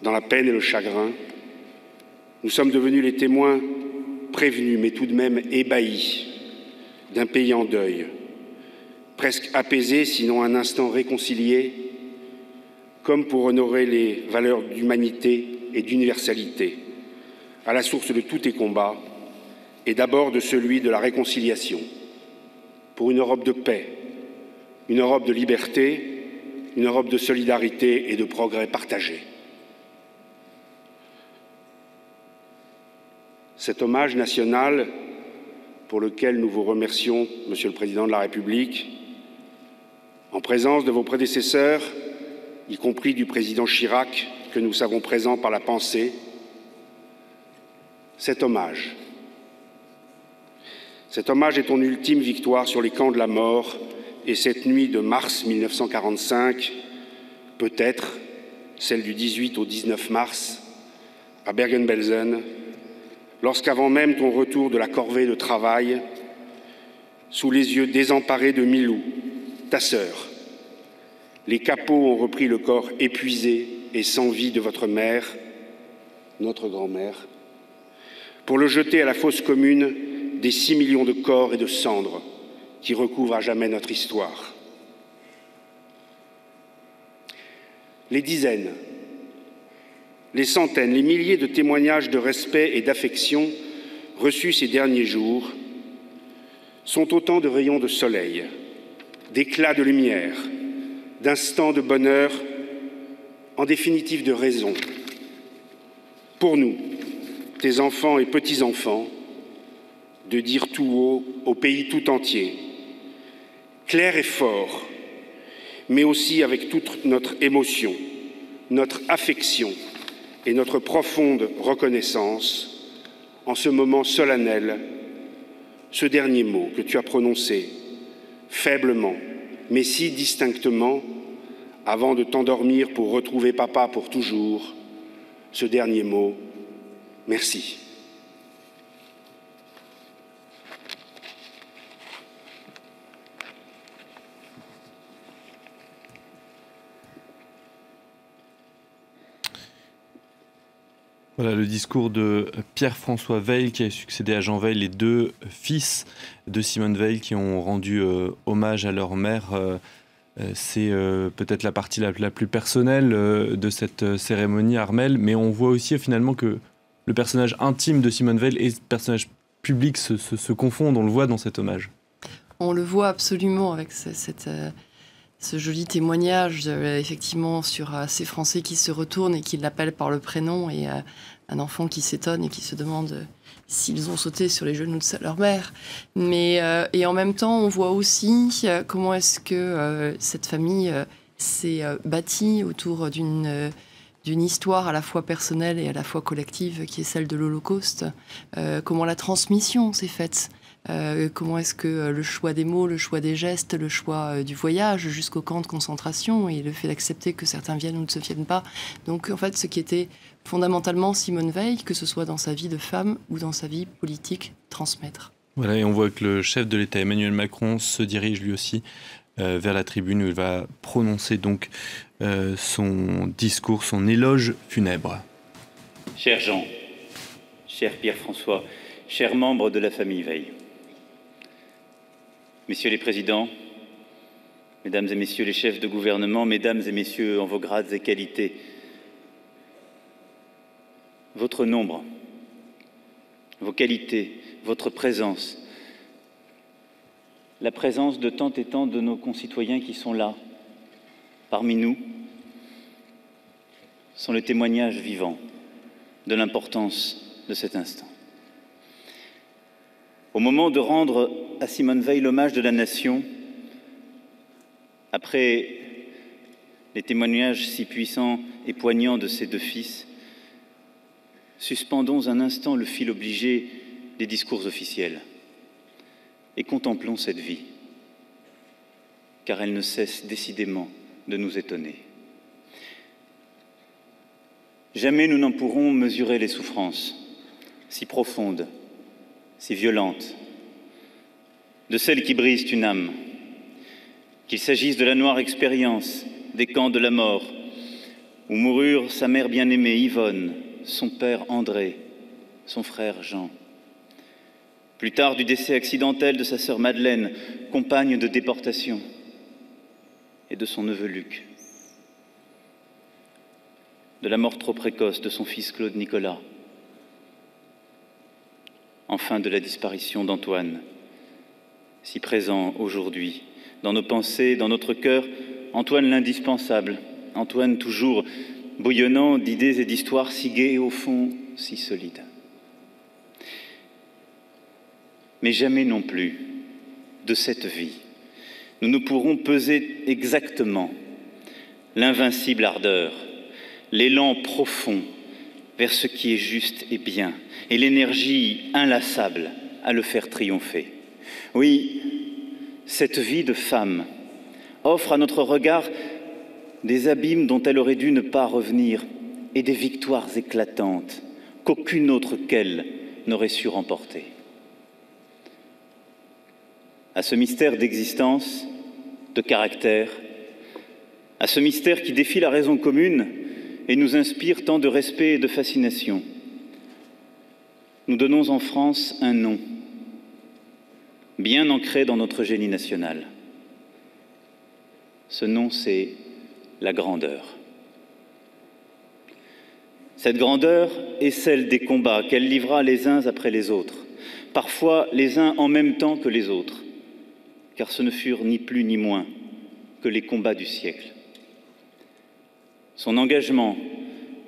dans la peine et le chagrin, nous sommes devenus les témoins prévenus, mais tout de même ébahis, d'un pays en deuil, presque apaisé, sinon un instant réconcilié, comme pour honorer les valeurs d'humanité et d'universalité, à la source de tous tes combats, et d'abord de celui de la réconciliation. pour une Europe de paix, une Europe de liberté, une Europe de solidarité et de progrès partagés. Cet hommage national, pour lequel nous vous remercions, Monsieur le Président de la République, en présence de vos prédécesseurs, y compris du président Chirac, que nous savons présent par la pensée, cet hommage est ton ultime victoire sur les camps de la mort, et cette nuit de mars 1945, peut-être celle du 18 au 19 mars, à Bergen-Belsen, lorsqu'avant même ton retour de la corvée de travail, sous les yeux désemparés de Milou, ta sœur, les capots ont repris le corps épuisé et sans vie de votre mère, notre grand-mère, pour le jeter à la fosse commune des 6 millions de corps et de cendres qui recouvrent à jamais notre histoire. Les dizaines, les centaines, les milliers de témoignages de respect et d'affection reçus ces derniers jours sont autant de rayons de soleil, d'éclats de lumière, d'instants de bonheur, en définitive de raison. Pour nous, tes enfants et petits-enfants, de dire tout haut au pays tout entier, clair et fort, mais aussi avec toute notre émotion, notre affection et notre profonde reconnaissance, en ce moment solennel, ce dernier mot que tu as prononcé, faiblement, mais si distinctement, avant de t'endormir pour retrouver papa pour toujours, ce dernier mot, merci.
Voilà le discours de Pierre-François Weil qui a succédé à Jean Weil, les deux fils de Simone Veil qui ont rendu hommage à leur mère. C'est peut-être la partie la plus personnelle de cette cérémonie, Armelle, mais on voit aussi finalement que le personnage intime de Simone Veil et le personnage public se confondent, on le voit dans cet hommage.
On le voit absolument avec ce joli témoignage, effectivement, sur ces Français qui se retournent et qui l'appellent par le prénom, et un enfant qui s'étonne et qui se demande s'ils ont sauté sur les genoux de leur mère. Et en même temps, on voit aussi comment est-ce que cette famille s'est bâtie autour d'une histoire à la fois personnelle et à la fois collective, qui est celle de l'Holocauste. Comment la transmission s'est faite. Comment est-ce que le choix des mots, le choix des gestes, le choix du voyage jusqu'au camp de concentration et le fait d'accepter que certains viennent ou ne se viennent pas. Donc en fait, ce qui était fondamentalement Simone Veil, que ce soit dans sa vie de femme ou dans sa vie politique, transmettre.
Voilà, et on voit que le chef de l'État, Emmanuel Macron, se dirige lui aussi vers la tribune où il va prononcer donc son discours, son éloge funèbre.
Cher Jean, cher Pierre-François, chers membres de la famille Veil, Messieurs les présidents, Mesdames et Messieurs les chefs de gouvernement, Mesdames et Messieurs en vos grades et qualités, votre nombre, vos qualités, votre présence, la présence de tant et tant de nos concitoyens qui sont là, parmi nous, sont le témoignage vivant de l'importance de cet instant. Au moment de rendre à Simone Veil l'hommage de la nation, après les témoignages si puissants et poignants de ses deux fils, suspendons un instant le fil obligé des discours officiels et contemplons cette vie, car elle ne cesse décidément de nous étonner. Jamais nous n'en pourrons mesurer les souffrances si profondes, si violentes, de celles qui brisent une âme, qu'il s'agisse de la noire expérience des camps de la mort, où moururent sa mère bien-aimée Yvonne, son père André, son frère Jean. Plus tard, du décès accidentel de sa sœur Madeleine, compagne de déportation, et de son neveu Luc. De la mort trop précoce de son fils Claude Nicolas. Enfin, de la disparition d'Antoine, si présent aujourd'hui, dans nos pensées, dans notre cœur, Antoine l'indispensable, Antoine toujours bouillonnant d'idées et d'histoires si gaies et au fond si solides. Mais jamais non plus, de cette vie, nous ne pourrons peser exactement l'invincible ardeur, l'élan profond vers ce qui est juste et bien, et l'énergie inlassable à le faire triompher. Oui, cette vie de femme offre à notre regard des abîmes dont elle aurait dû ne pas revenir et des victoires éclatantes qu'aucune autre qu'elle n'aurait su remporter. À ce mystère d'existence, de caractère, à ce mystère qui défie la raison commune et nous inspire tant de respect et de fascination, nous donnons en France un nom, bien ancré dans notre génie national. Ce nom, c'est la grandeur. Cette grandeur est celle des combats qu'elle livra les uns après les autres, parfois les uns en même temps que les autres, car ce ne furent ni plus ni moins que les combats du siècle. Son engagement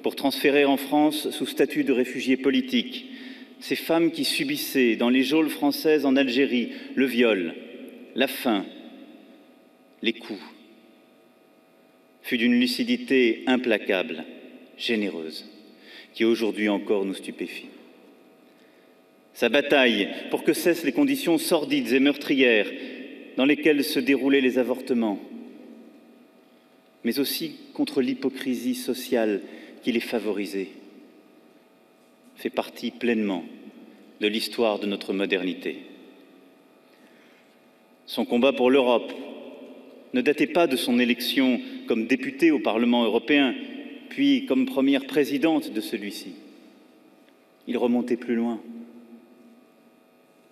pour transférer en France, sous statut de réfugiés politiques, ces femmes qui subissaient dans les geôles françaises en Algérie le viol, la faim, les coups, fut d'une lucidité implacable, généreuse, qui aujourd'hui encore nous stupéfie. Sa bataille pour que cessent les conditions sordides et meurtrières dans lesquelles se déroulaient les avortements, mais aussi contre l'hypocrisie sociale qui les favorisait, fait partie pleinement de l'histoire de notre modernité. Son combat pour l'Europe ne datait pas de son élection comme députée au Parlement européen, puis comme première présidente de celui-ci. Il remontait plus loin,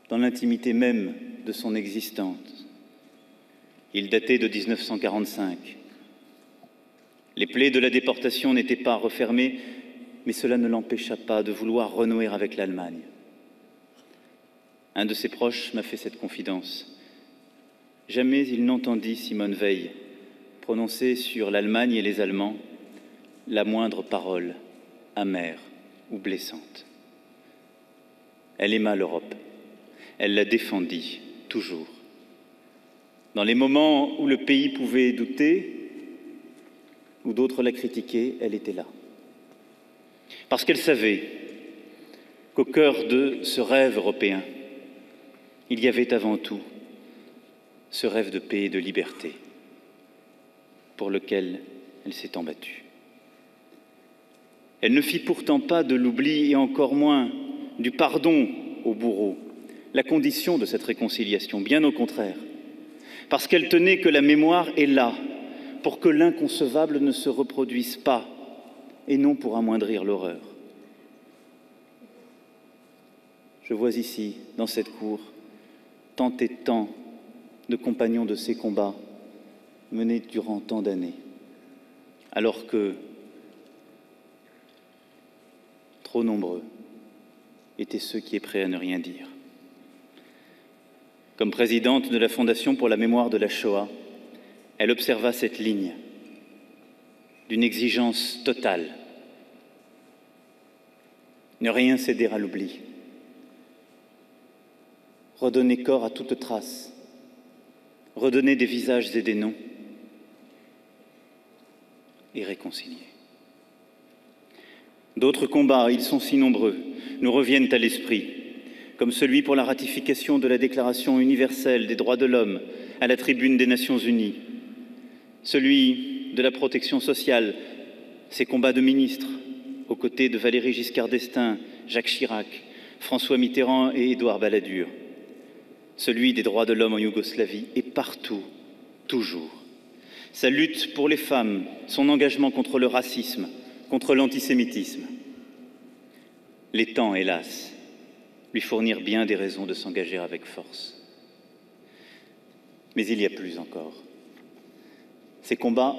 dans l'intimité même de son existence. Il datait de 1945. Les plaies de la déportation n'étaient pas refermées, mais cela ne l'empêcha pas de vouloir renouer avec l'Allemagne. Un de ses proches m'a fait cette confidence. Jamais il n'entendit Simone Veil prononcer sur l'Allemagne et les Allemands la moindre parole amère ou blessante. Elle aima l'Europe, elle la défendit toujours. Dans les moments où le pays pouvait douter, où d'autres la critiquaient, elle était là. Parce qu'elle savait qu'au cœur de ce rêve européen, il y avait avant tout ce rêve de paix et de liberté pour lequel elle s'est battue. Elle ne fit pourtant pas de l'oubli et encore moins du pardon au bourreau la condition de cette réconciliation, bien au contraire, parce qu'elle tenait que la mémoire est là pour que l'inconcevable ne se reproduise pas et non pour amoindrir l'horreur. Je vois ici, dans cette cour, tant et tant de compagnons de ces combats menés durant tant d'années, alors que trop nombreux étaient ceux qui étaient prêts à ne rien dire. Comme présidente de la Fondation pour la mémoire de la Shoah, elle observa cette ligne d'une exigence totale. Ne rien céder à l'oubli. Redonner corps à toute trace. Redonner des visages et des noms. Et réconcilier. D'autres combats, ils sont si nombreux, nous reviennent à l'esprit, comme celui pour la ratification de la Déclaration universelle des droits de l'homme à la tribune des Nations Unies, celui de la protection sociale, ces combats de ministres, aux côtés de Valéry Giscard d'Estaing, Jacques Chirac, François Mitterrand et Édouard Balladur, celui des droits de l'homme en Yougoslavie et partout, toujours. Sa lutte pour les femmes, son engagement contre le racisme, contre l'antisémitisme. Les temps, hélas, lui fournirent bien des raisons de s'engager avec force. Mais il y a plus encore. Ces combats,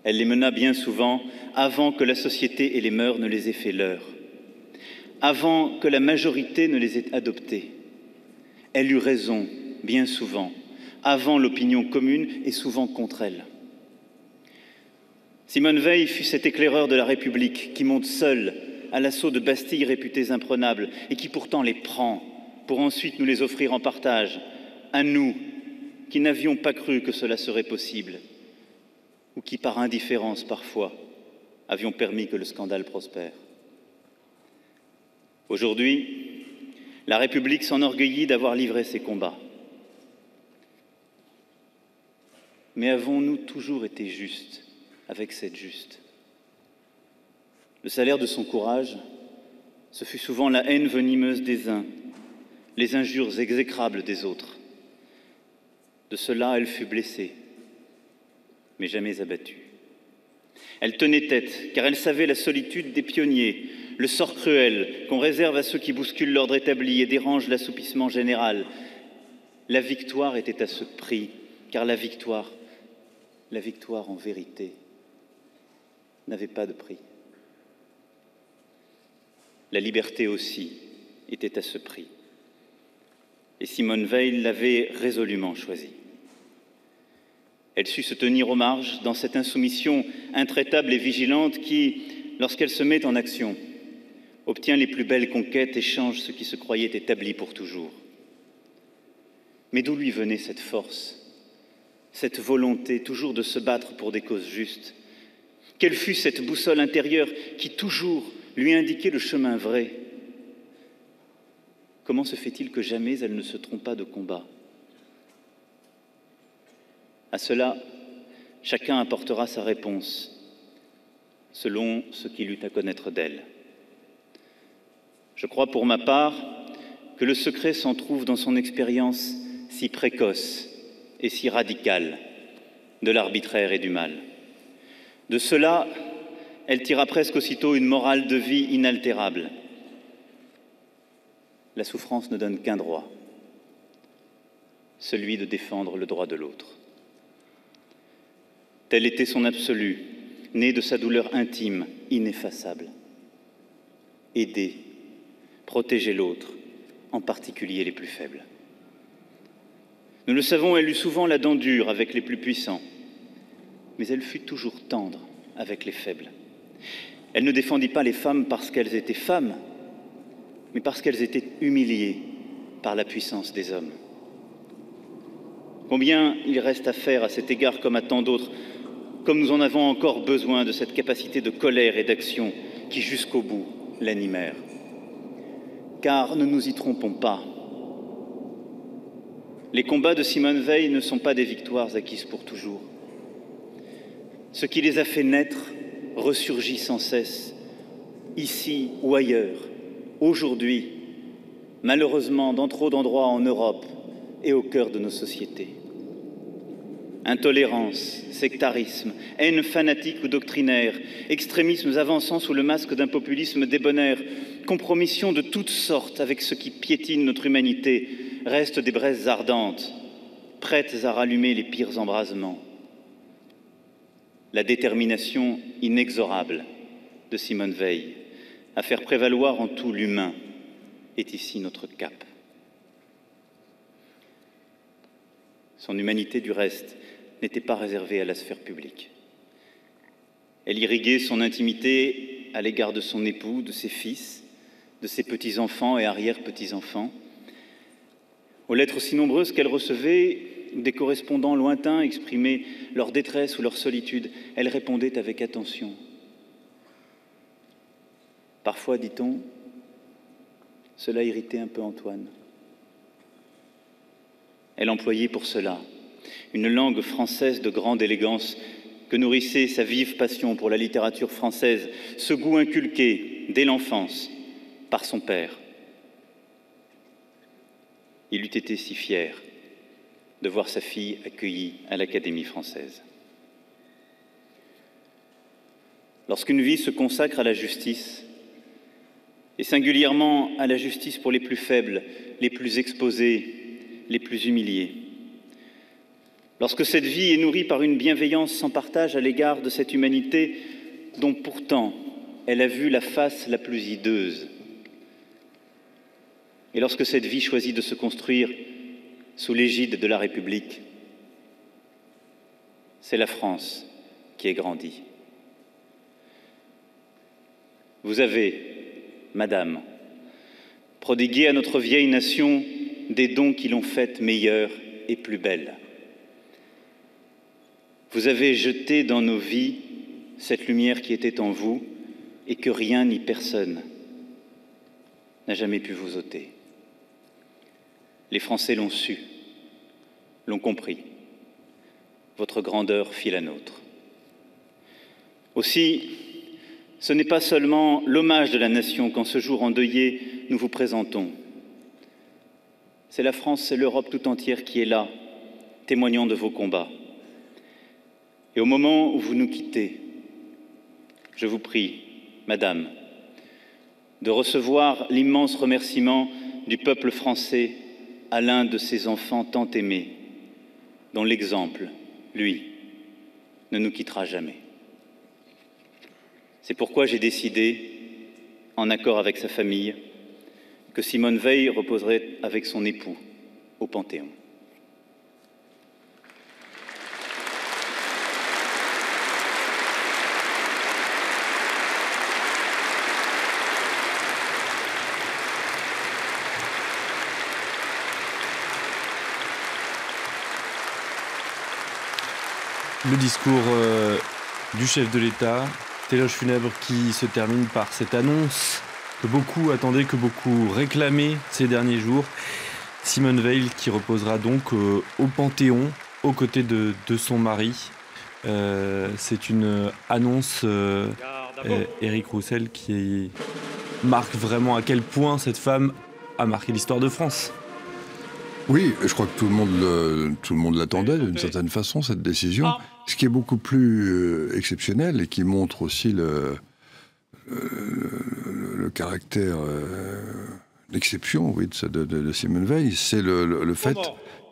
elle les mena bien souvent avant que la société et les mœurs ne les aient fait leurs, avant que la majorité ne les ait adoptés. Elle eut raison bien souvent, avant l'opinion commune et souvent contre elle. Simone Veil fut cet éclaireur de la République qui monte seul à l'assaut de bastilles réputées imprenables et qui pourtant les prend pour ensuite nous les offrir en partage, à nous qui n'avions pas cru que cela serait possible ou qui, par indifférence parfois, avions permis que le scandale prospère. Aujourd'hui, la République s'enorgueillit d'avoir livré ses combats. Mais avons-nous toujours été justes avec cette juste? Le salaire de son courage, ce fut souvent la haine venimeuse des uns, les injures exécrables des autres. De cela, elle fut blessée, mais jamais abattue. Elle tenait tête, car elle savait la solitude des pionniers, le sort cruel qu'on réserve à ceux qui bousculent l'ordre établi et dérangent l'assoupissement général. La victoire était à ce prix, car la victoire en vérité, n'avait pas de prix. La liberté aussi était à ce prix. Et Simone Veil l'avait résolument choisie. Elle sut se tenir aux marges dans cette insoumission intraitable et vigilante qui, lorsqu'elle se met en action, obtient les plus belles conquêtes et change ce qui se croyait établi pour toujours. Mais d'où lui venait cette force, cette volonté toujours de se battre pour des causes justes? Quelle fut cette boussole intérieure qui toujours lui indiquait le chemin vrai? Comment se fait-il que jamais elle ne se trompa de combat? À cela, chacun apportera sa réponse, selon ce qu'il eut à connaître d'elle. Je crois pour ma part que le secret s'en trouve dans son expérience si précoce et si radicale de l'arbitraire et du mal. De cela, elle tira presque aussitôt une morale de vie inaltérable. La souffrance ne donne qu'un droit, celui de défendre le droit de l'autre. Tel était son absolu, né de sa douleur intime, ineffaçable. Aider, protéger l'autre, en particulier les plus faibles. Nous le savons, elle eut souvent la dent dure avec les plus puissants, mais elle fut toujours tendre avec les faibles. Elle ne défendit pas les femmes parce qu'elles étaient femmes, mais parce qu'elles étaient humiliées par la puissance des hommes. Combien il reste à faire à cet égard comme à tant d'autres, comme nous en avons encore besoin de cette capacité de colère et d'action qui jusqu'au bout l'animèrent. Car ne nous y trompons pas, les combats de Simone Veil ne sont pas des victoires acquises pour toujours. Ce qui les a fait naître ressurgit sans cesse, ici ou ailleurs, aujourd'hui, malheureusement dans trop d'endroits en Europe et au cœur de nos sociétés. Intolérance, sectarisme, haine fanatique ou doctrinaire, extrémismes avançant sous le masque d'un populisme débonnaire, compromission de toutes sortes avec ce qui piétine notre humanité, restent des braises ardentes, prêtes à rallumer les pires embrasements. La détermination inexorable de Simone Veil à faire prévaloir en tout l'humain est ici notre cap. Son humanité, du reste, n'était pas réservée à la sphère publique. Elle irriguait son intimité à l'égard de son époux, de ses fils, de ses petits-enfants et arrière-petits-enfants. Aux lettres si nombreuses qu'elle recevait, des correspondants lointains exprimaient leur détresse ou leur solitude. Elle répondait avec attention. Parfois, dit-on, cela irritait un peu Antoine. Elle employait pour cela une langue française de grande élégance que nourrissait sa vive passion pour la littérature française, ce goût inculqué dès l'enfance par son père. Il eût été si fier de voir sa fille accueillie à l'Académie française. Lorsqu'une vie se consacre à la justice, et singulièrement à la justice pour les plus faibles, les plus exposés, les plus humiliés, lorsque cette vie est nourrie par une bienveillance sans partage à l'égard de cette humanité dont pourtant elle a vu la face la plus hideuse, et lorsque cette vie choisit de se construire sous l'égide de la République, c'est la France qui est grandie. Vous avez, Madame, prodigué à notre vieille nation des dons qui l'ont faite meilleure et plus belle. Vous avez jeté dans nos vies cette lumière qui était en vous et que rien ni personne n'a jamais pu vous ôter. Les Français l'ont su, l'ont compris. Votre grandeur fit la nôtre. Aussi, ce n'est pas seulement l'hommage de la nation qu'en ce jour endeuillé nous vous présentons. C'est la France, c'est l'Europe tout entière qui est là, témoignant de vos combats. Et au moment où vous nous quittez, je vous prie, Madame, de recevoir l'immense remerciement du peuple français à l'un de ses enfants tant aimés, dont l'exemple, lui, ne nous quittera jamais. C'est pourquoi j'ai décidé, en accord avec sa famille, que Simone Veil reposerait avec son époux au Panthéon.
Le discours du chef de l'État, éloge funèbre qui se termine par cette annonce que beaucoup attendaient, que beaucoup réclamaient ces derniers jours. Simone Veil qui reposera donc au Panthéon aux côtés de son mari. C'est une annonce, Éric Roussel, qui marque vraiment à quel point cette femme a marqué l'histoire de France.
Oui, je crois que tout le monde l'attendait d'une certaine façon, cette décision. Ce qui est beaucoup plus exceptionnel et qui montre aussi le caractère d'exception de Simone Veil, c'est le fait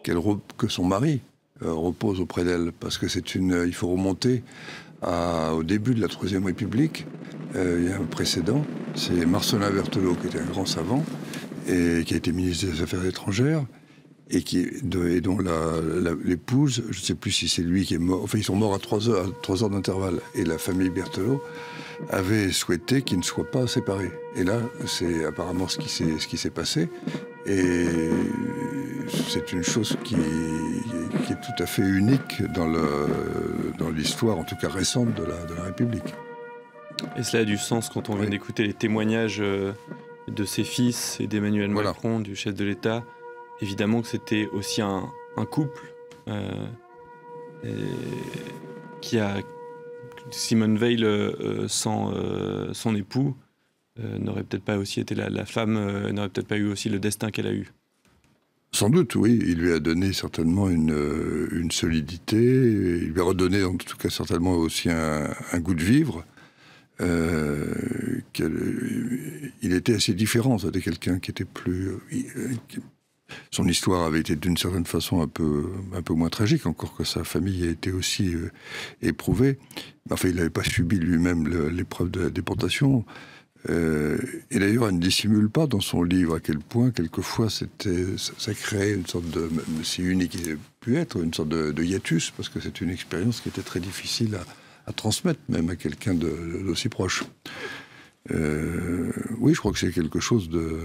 que son mari repose auprès d'elle. Parce que il faut remonter au début de la Troisième République. Il y a un précédent, c'est Marcellin Berthelot, qui était un grand savant, et qui a été ministre des Affaires étrangères, et dont l'épouse, je ne sais plus si c'est lui qui est mort, enfin ils sont morts à 3 heures d'intervalle, et la famille Berthelot avait souhaité qu'ils ne soient pas séparés. Et là, c'est apparemment ce qui s'est passé, et c'est une chose qui est tout à fait unique dans l'histoire, en tout cas récente, de la République.
Et cela a du sens quand on vient d'écouter les témoignages de ses fils et d'Emmanuel Macron, du chef de l'État. Évidemment que c'était aussi un couple qui a... Simone Veil, sans son époux, n'aurait peut-être pas aussi été la femme, n'aurait peut-être pas eu aussi le destin qu'elle a eu.
Sans doute, oui. Il lui a donné certainement une solidité. Il lui a redonné, en tout cas, certainement aussi un goût de vivre. Il était assez différent. C'était quelqu'un qui était plus... Son histoire avait été d'une certaine façon un peu moins tragique, encore que sa famille a été aussi éprouvée. Enfin, il n'avait pas subi lui-même l'épreuve de la déportation. Et d'ailleurs, elle ne dissimule pas dans son livre à quel point, quelquefois, ça créait une sorte de... Si unique qu'il ait pu être, une sorte de hiatus, parce que c'est une expérience qui était très difficile à transmettre, même à quelqu'un d'aussi proche. Oui, je crois que c'est quelque chose de...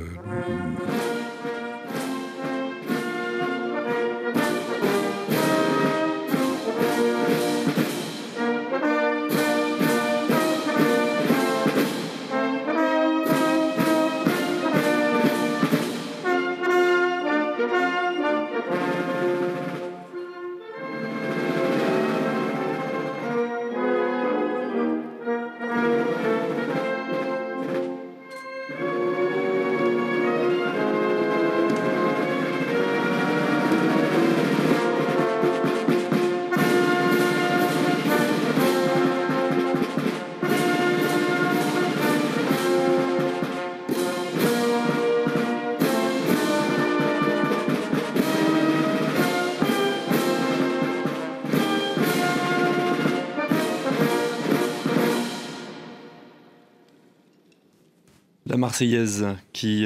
La Marseillaise qui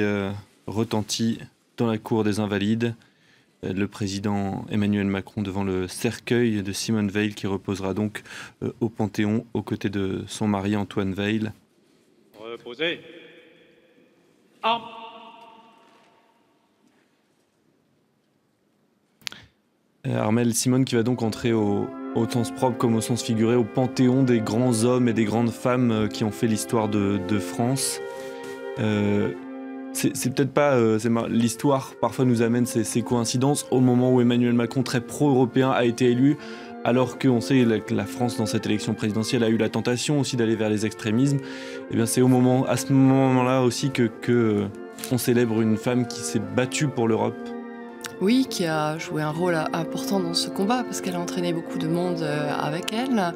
retentit dans la cour des Invalides. le président Emmanuel Macron devant le cercueil de Simone Veil qui reposera donc au Panthéon aux côtés de son mari Antoine Veil.
Reposez. Armes.
Armelle Simone qui va donc entrer au sens propre comme au sens figuré au panthéon des grands hommes et des grandes femmes qui ont fait l'histoire de France. C'est peut-être pas... l'histoire parfois nous amène ces coïncidences au moment où Emmanuel Macron, très pro-européen, a été élu, alors qu'on sait que la France, dans cette élection présidentielle, a eu la tentation aussi d'aller vers les extrémismes. Et bien c'est à ce moment-là aussi que on célèbre une femme qui s'est battue pour l'Europe.
Oui, qui a joué un rôle important dans ce combat, parce qu'elle a entraîné beaucoup de monde avec elle.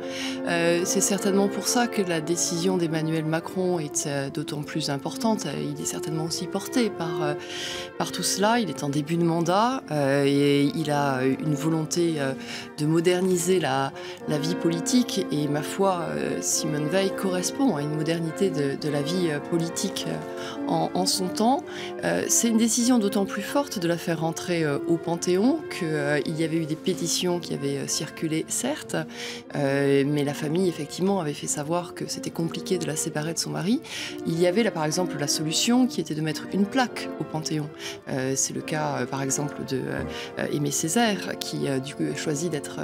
C'est certainement pour ça que la décision d'Emmanuel Macron est d'autant plus importante. Il est certainement aussi porté par tout cela. Il est en début de mandat et il a une volonté de moderniser la vie politique. Et ma foi, Simone Veil correspond à une modernité de la vie politique en son temps. C'est une décision d'autant plus forte de la faire rentrer au Panthéon qu'il y avait eu des pétitions qui avaient circulé, certes, mais la famille, effectivement, avait fait savoir que c'était compliqué de la séparer de son mari. Il y avait là, par exemple, la solution qui était de mettre une plaque au Panthéon. C'est le cas, par exemple, de Aimé Césaire, qui du coup choisit d'être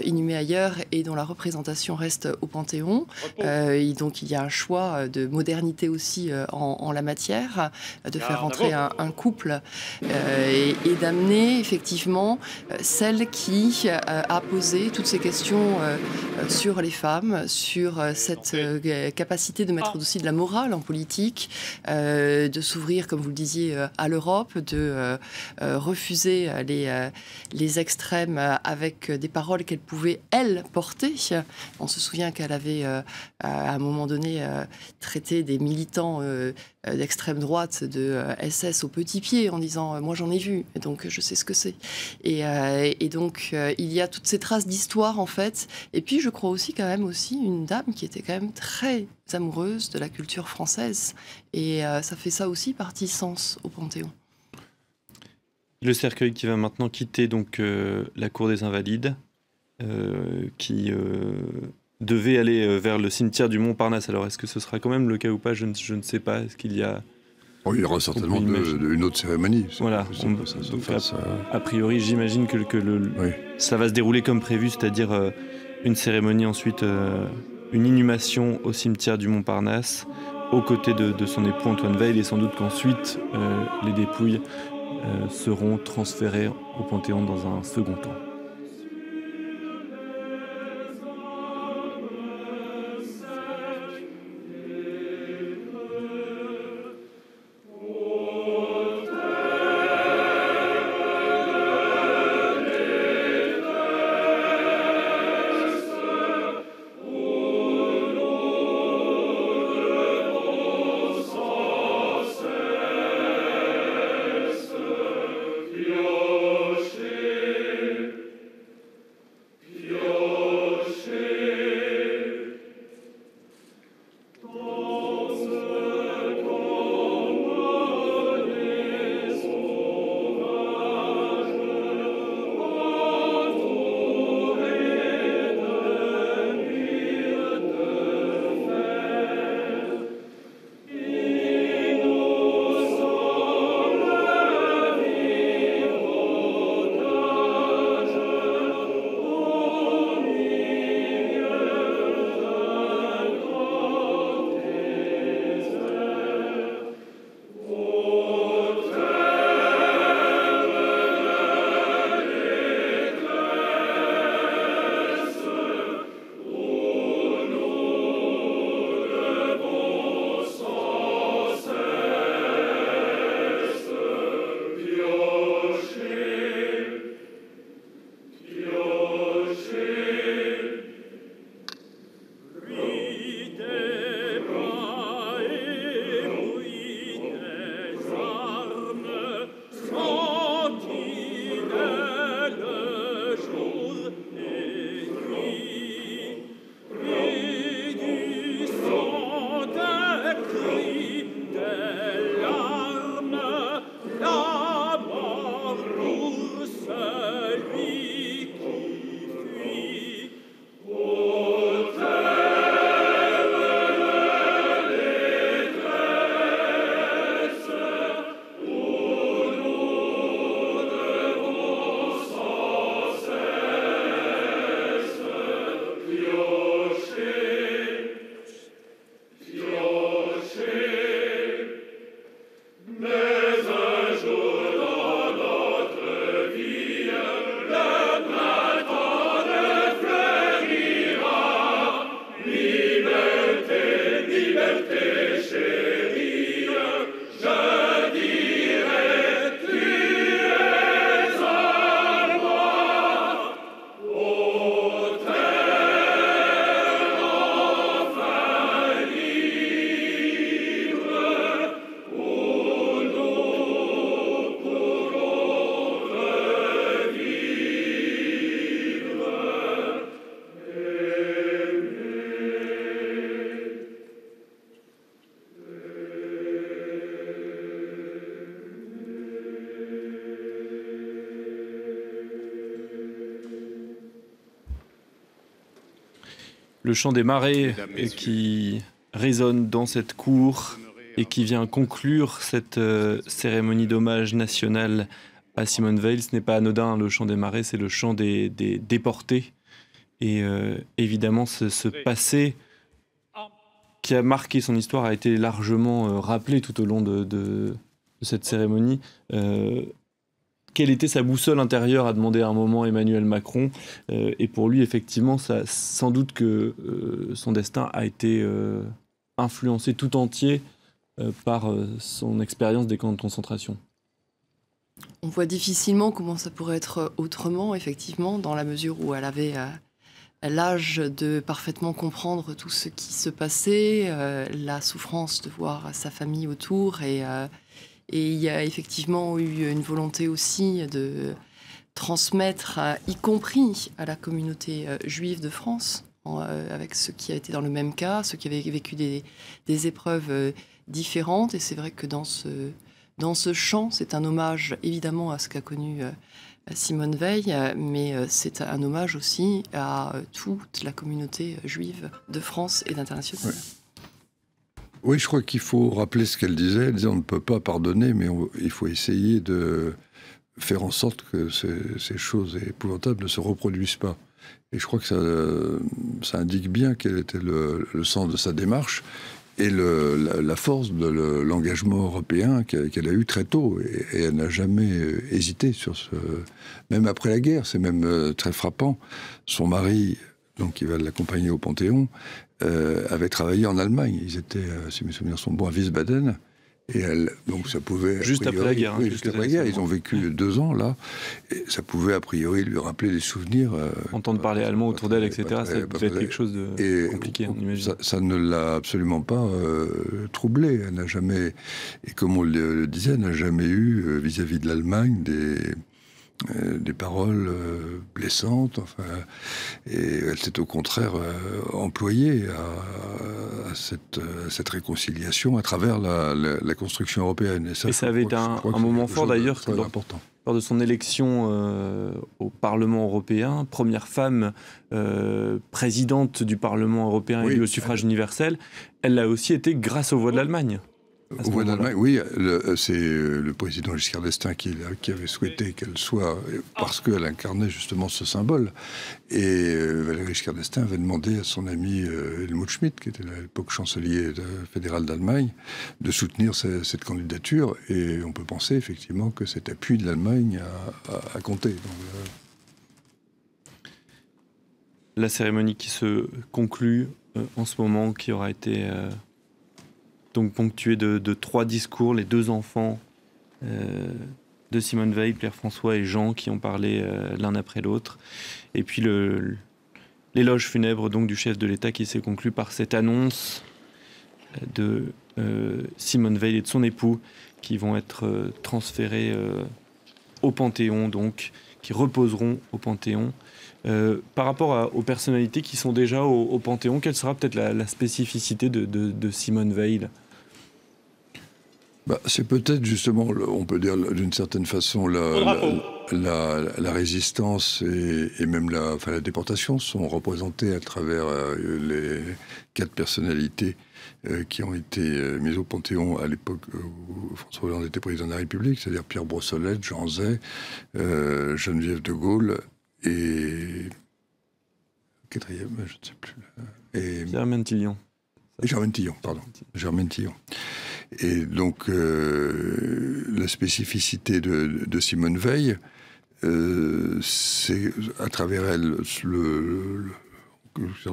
inhumé ailleurs et dont la représentation reste au Panthéon. Et donc il y a un choix de modernité aussi en la matière, de faire rentrer un couple et d'amener effectivement celle qui a posé toutes ces questions sur les femmes, sur cette capacité de mettre aussi de la morale en politique, de s'ouvrir, comme vous le disiez, à l'Europe, de refuser les extrêmes avec des paroles qu'elle pouvait, elle, porter. On se souvient qu'elle avait, à un moment donné, traité des militants d'extrême droite de SS au petit pied en disant moi j'en ai vu et donc je sais ce que c'est et donc il y a toutes ces traces d'histoire en fait, et puis je crois aussi quand même aussi une dame qui était quand même très amoureuse de la culture française et ça fait ça aussi partie sens au Panthéon.
Le cercueil qui va maintenant quitter donc la cour des Invalides qui devait aller vers le cimetière du Montparnasse. Alors, est-ce que ce sera quand même le cas ou pas ? Je ne sais pas. Est-ce qu'il y a...
Il y aura certainement une autre cérémonie.
Voilà. A priori, j'imagine que ça va se dérouler comme prévu, c'est-à-dire une cérémonie ensuite, une inhumation au cimetière du Montparnasse, aux côtés de son époux Antoine Veil, et sans doute qu'ensuite, les dépouilles seront transférées au Panthéon dans un second temps. Le chant des marais qui résonne dans cette cour et qui vient conclure cette cérémonie d'hommage national à Simone Veil. Ce n'est pas anodin, le chant des marais, c'est le chant des déportés. Et évidemment, ce passé qui a marqué son histoire a été largement rappelé tout au long de cette cérémonie. Quelle était sa boussole intérieure, a demandé à un moment Emmanuel Macron. Et pour lui, effectivement, sans doute que son destin a été influencé tout entier par son expérience des camps de concentration.
On voit difficilement comment ça pourrait être autrement, effectivement, dans la mesure où elle avait l'âge de parfaitement comprendre tout ce qui se passait, la souffrance de voir sa famille autour. Et il y a effectivement eu une volonté aussi de transmettre, y compris à la communauté juive de France, avec ceux qui a été dans le même cas, ceux qui avaient vécu des épreuves différentes. Et c'est vrai que dans ce chant, c'est un hommage évidemment à ce qu'a connu Simone Veil, mais c'est un hommage aussi à toute la communauté juive de France et d'international.
Ouais. Oui, je crois qu'il faut rappeler ce qu'elle disait. Elle disait on ne peut pas pardonner, mais il faut essayer de faire en sorte que ces choses épouvantables ne se reproduisent pas. Et je crois que ça indique bien quel était le sens de sa démarche et la force de l'engagement européen qu'elle a eu très tôt. Et elle n'a jamais hésité sur même après la guerre, c'est même très frappant. Son mari, donc qui va l'accompagner au Panthéon, avait travaillé en Allemagne. Ils étaient, si mes souvenirs sont bons, à Wiesbaden. Et donc ça pouvait...
Juste après la guerre.
Oui, juste après la guerre. Ils ont vécu 2 ans, là. Et ça pouvait, a priori, lui rappeler des souvenirs.
Entendre parler allemand autour d'elle, etc., ça devait être quelque chose de compliqué, on imagine.
Ça ne l'a absolument pas troublée. Elle n'a jamais... Et comme on le disait, elle n'a jamais eu, vis-à-vis de l'Allemagne, des paroles blessantes, enfin, et elle s'est au contraire employée à cette réconciliation à travers la construction européenne. Et ça avait été un moment fort d'ailleurs,
lors de son élection au Parlement européen, première femme présidente du Parlement européen élue au suffrage universel, elle l'a aussi été grâce aux voix de l'Allemagne.
Oui, c'est le président Giscard d'Estaing qui avait souhaité qu'elle soit, parce qu'elle incarnait justement ce symbole. Et Valéry Giscard d'Estaing avait demandé à son ami Helmut Schmidt, qui était à l'époque chancelier fédéral d'Allemagne, de soutenir cette candidature. Et on peut penser effectivement que cet appui de l'Allemagne a compté. Donc,
la cérémonie qui se conclut en ce moment, qui aura été... donc ponctué de 3 discours, les 2 enfants de Simone Veil, Claire François et Jean, qui ont parlé l'un après l'autre. Et puis l'éloge funèbre donc, du chef de l'État qui s'est conclu par cette annonce de Simone Veil et de son époux qui vont être transférés au Panthéon, donc, qui reposeront au Panthéon. Par rapport aux personnalités qui sont déjà au Panthéon, quelle sera peut-être la spécificité de Simone Veil ?
C'est peut-être justement, on peut dire d'une certaine façon, la résistance et même la déportation sont représentées à travers les 4 personnalités qui ont été mises au Panthéon à l'époque où François Hollande était président de la République, c'est-à-dire Pierre Brossolette, Jean Zay, Geneviève de Gaulle et... 4e, je ne sais plus. Et
Germaine Tillon.
Germaine Tillon, pardon. Germaine Tillon. Et donc, la spécificité de Simone Veil, c'est à travers elle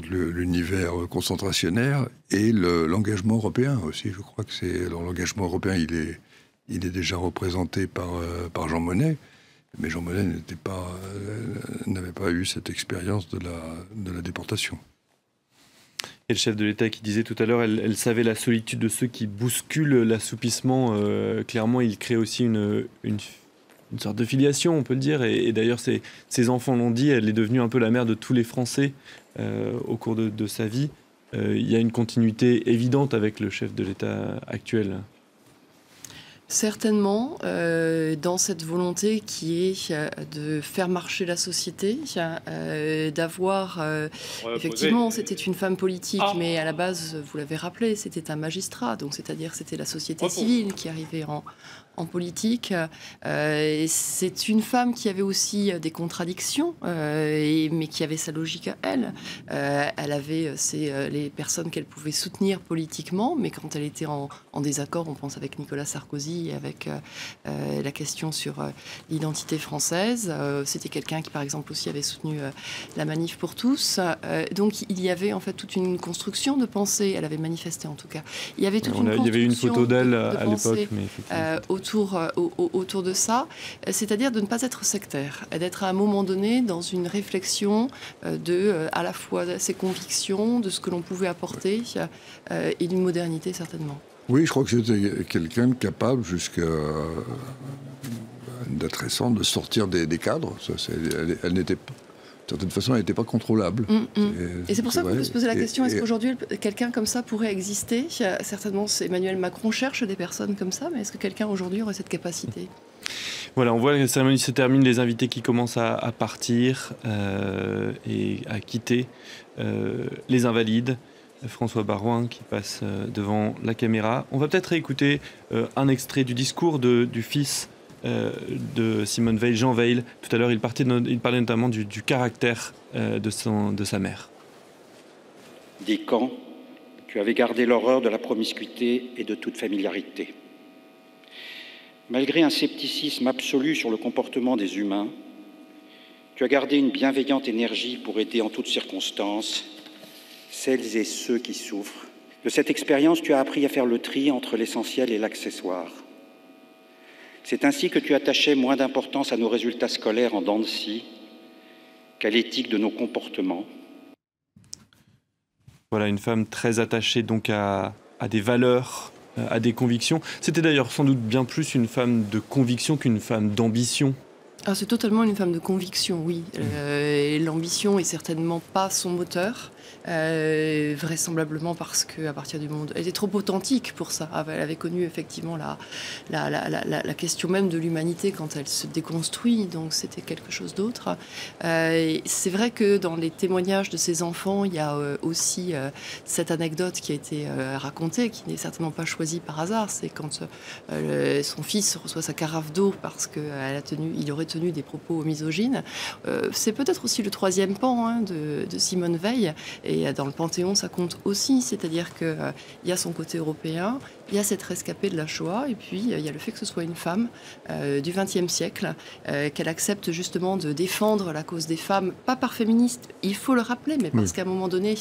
l'univers concentrationnaire et l'engagement européen aussi. Je crois que c'est... Alors, l'engagement européen, il est déjà représenté par Jean Monnet, mais Jean Monnet n'avait pas eu cette expérience de la déportation.
Et le chef de l'État qui disait tout à l'heure, elle savait la solitude de ceux qui bousculent l'assoupissement. Clairement, il crée aussi une sorte de filiation, on peut le dire. Et d'ailleurs, ses enfants l'ont dit, elle est devenue un peu la mère de tous les Français au cours de sa vie. Il y a une continuité évidente avec le chef de l'État actuel.
Certainement, dans cette volonté qui est de faire marcher la société, d'avoir... effectivement, c'était une femme politique, mais à la base, vous l'avez rappelé, c'était un magistrat, donc c'est-à-dire c'était la société civile qui arrivait en politique. C'est une femme qui avait aussi des contradictions, mais qui avait sa logique à elle. Elle avait les personnes qu'elle pouvait soutenir politiquement, mais quand elle était en désaccord, on pense avec Nicolas Sarkozy et avec la question sur l'identité française. C'était quelqu'un qui, par exemple, aussi avait soutenu la manif pour tous. Donc, il y avait en fait toute une construction de pensée. Elle avait manifesté, en tout cas. Il y avait toute une construction. Il y avait une photo d'elle à l'époque, mais autour de ça, c'est-à-dire de ne pas être sectaire, d'être à un moment donné dans une réflexion à la fois ses convictions, de ce que l'on pouvait apporter et d'une modernité certainement.
Oui, je crois que c'était quelqu'un de capable jusqu'à une date récente de sortir des cadres. Elle n'était pas... De certaine façon, elle n'était pas contrôlable.
Et c'est pour ça qu'on peut se poser la question, est-ce qu'aujourd'hui, quelqu'un comme ça pourrait exister? Certainement, Emmanuel Macron cherche des personnes comme ça, mais est-ce que quelqu'un aujourd'hui aurait cette capacité?
Voilà, on voit que la cérémonie se termine, les invités qui commencent à partir et à quitter. Les Invalides, François Baroin qui passe devant la caméra. On va peut-être réécouter un extrait du discours du fils de Simone Veil, Jean Veil. Tout à l'heure, il parlait notamment du caractère de sa mère.
Des camps, tu avais gardé l'horreur de la promiscuité et de toute familiarité. Malgré un scepticisme absolu sur le comportement des humains, tu as gardé une bienveillante énergie pour aider en toutes circonstances celles et ceux qui souffrent. De cette expérience, tu as appris à faire le tri entre l'essentiel et l'accessoire. C'est ainsi que tu attachais moins d'importance à nos résultats scolaires en dents de scie qu'à l'éthique de nos comportements.
Voilà, une femme très attachée donc à des valeurs, à des convictions. C'était d'ailleurs sans doute bien plus une femme de conviction qu'une femme d'ambition.
Ah, c'est totalement une femme de conviction, oui. L'ambition est certainement pas son moteur, vraisemblablement parce qu'à partir du moment... Elle était trop authentique pour ça. Elle avait connu effectivement la question même de l'humanité quand elle se déconstruit, donc c'était quelque chose d'autre. C'est vrai que dans les témoignages de ses enfants, il y a aussi cette anecdote qui a été racontée, qui n'est certainement pas choisie par hasard. C'est quand son fils reçoit sa carafe d'eau parce qu'il aurait tenu des propos misogynes. C'est peut-être aussi le troisième pan de Simone Veil, et dans le Panthéon ça compte aussi, c'est-à-dire qu'il y a son côté européen, il y a cette rescapée de la Shoah, et puis il y a le fait que ce soit une femme du XXe siècle, qu'elle accepte justement de défendre la cause des femmes, pas par féministe, il faut le rappeler, mais parce qu'à un moment donné,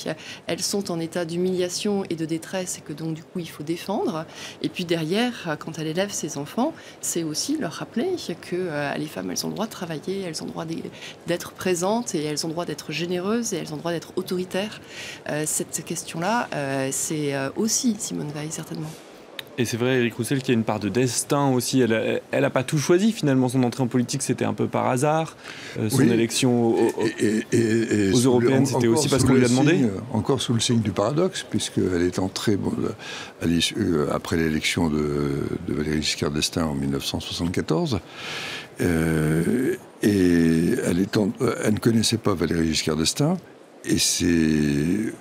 elles sont en état d'humiliation et de détresse, et que donc du coup il faut défendre. Et puis derrière, quand elle élève ses enfants, c'est aussi leur rappeler que les femmes, elles ont le droit de travailler, elles ont le droit d'être présentes, et elles ont le droit d'être généreuses, et elles ont le droit d'être autoritaires. Cette question-là, c'est aussi Simone Veil, certainement.
Et c'est vrai, Éric Roussel, qu'il y a une part de destin aussi. Elle n'a pas tout choisi, finalement. Son entrée en politique, c'était un peu par hasard. Son élection aux européennes, c'était aussi parce qu'on lui a demandé.
Encore sous le signe du paradoxe, puisqu'elle est entrée après l'élection de Valéry Giscard d'Estaing en 1974. Et elle ne connaissait pas Valéry Giscard d'Estaing. Et c'est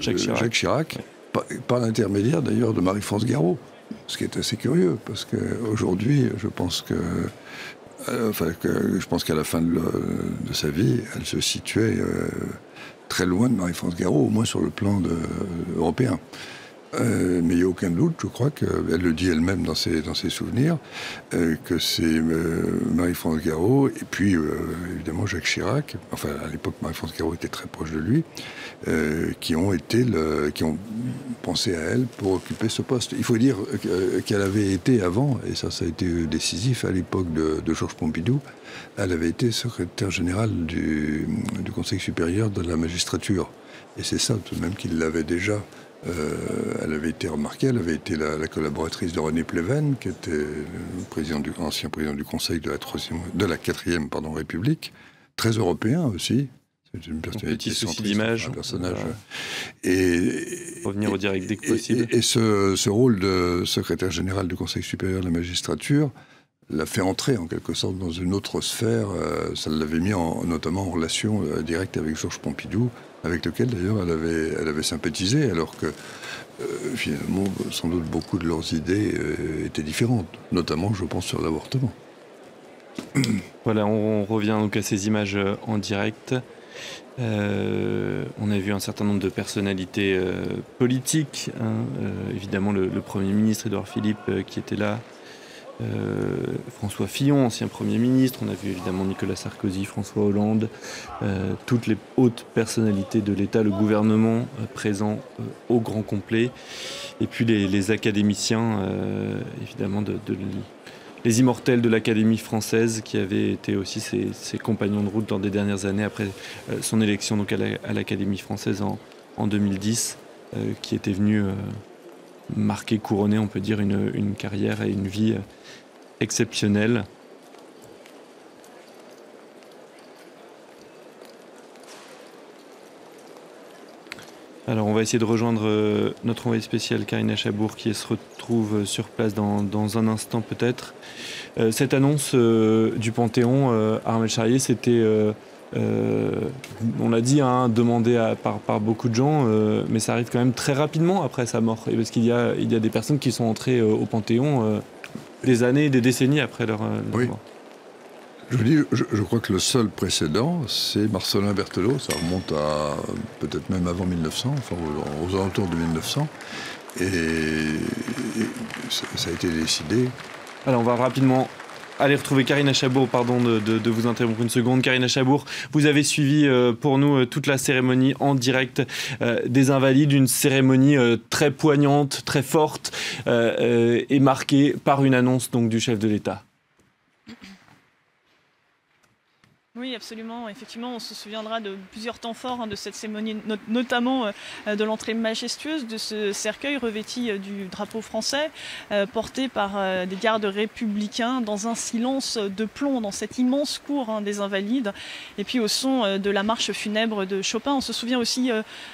Jacques Chirac. Par l'intermédiaire d'ailleurs de Marie-France Garot, ce qui est assez curieux, parce qu'aujourd'hui, je pense qu'à la fin de sa vie, elle se situait très loin de Marie-France Garot, au moins sur le plan européen. Mais il n'y a aucun doute, je crois qu'elle le dit elle-même dans ses souvenirs, que c'est Marie-France Garot et puis évidemment Jacques Chirac, enfin à l'époque Marie-France Garot était très proche de lui, qui ont pensé à elle pour occuper ce poste. Il faut dire qu'elle avait été avant, et ça a été décisif à l'époque de Georges Pompidou, elle avait été secrétaire générale du Conseil supérieur de la magistrature. Et c'est ça tout de même qu'il l'avait déjà. Elle avait été remarquée, elle avait été la collaboratrice de René Pleven, qui était ancien président du Conseil de la 4e République, très européen aussi. C'est une personnalité centriste,
d'image,
un personnage.
Revenir au direct dès que possible.
Et ce rôle de secrétaire général du Conseil supérieur de la magistrature l'a fait entrer en quelque sorte dans une autre sphère. Ça l'avait mis notamment en relation directe avec Georges Pompidou, avec lequel d'ailleurs elle avait sympathisé, alors que finalement, sans doute beaucoup de leurs idées étaient différentes, notamment, je pense, sur l'avortement.
Voilà, on revient donc à ces images en direct. On a vu un certain nombre de personnalités politiques, hein, évidemment le Premier ministre Édouard Philippe qui était là, François Fillon, ancien Premier ministre, on a vu évidemment Nicolas Sarkozy, François Hollande, toutes les hautes personnalités de l'État, le gouvernement présent au grand complet, et puis les académiciens évidemment les immortels de l'Académie française qui avaient été aussi ses compagnons de route dans des dernières années après son élection donc à l'Académie française en 2010, qui était venu marquer, couronner, on peut dire, une carrière et une vie exceptionnelle. Alors on va essayer de rejoindre notre envoyé spécial Karina Chabour qui se retrouve sur place dans un instant peut-être. Cette annonce du Panthéon, Armel Charrier, c'était, on l'a dit, hein, demandé par beaucoup de gens, mais ça arrive quand même très rapidement après sa mort. Et parce qu'il y a des personnes qui sont entrées au Panthéon des années, des décennies après leur mort.
Je crois que le seul précédent, c'est Marcellin Berthelot. Ça remonte à peut-être même avant 1900, enfin aux alentours de 1900. Et ça a été décidé.
Alors on va rapidement aller retrouver Karina Chabour, pardon de vous interrompre une seconde. Karina Chabour, vous avez suivi pour nous toute la cérémonie en direct des Invalides, une cérémonie très poignante, très forte et marquée par une annonce donc, du chef de l'État.
Oui, absolument. Effectivement, on se souviendra de plusieurs temps forts de cette cérémonie, notamment de l'entrée majestueuse de ce cercueil revêti du drapeau français, porté par des gardes républicains dans un silence de plomb, dans cette immense cour des Invalides. Et puis au son de la marche funèbre de Chopin, on se souvient aussi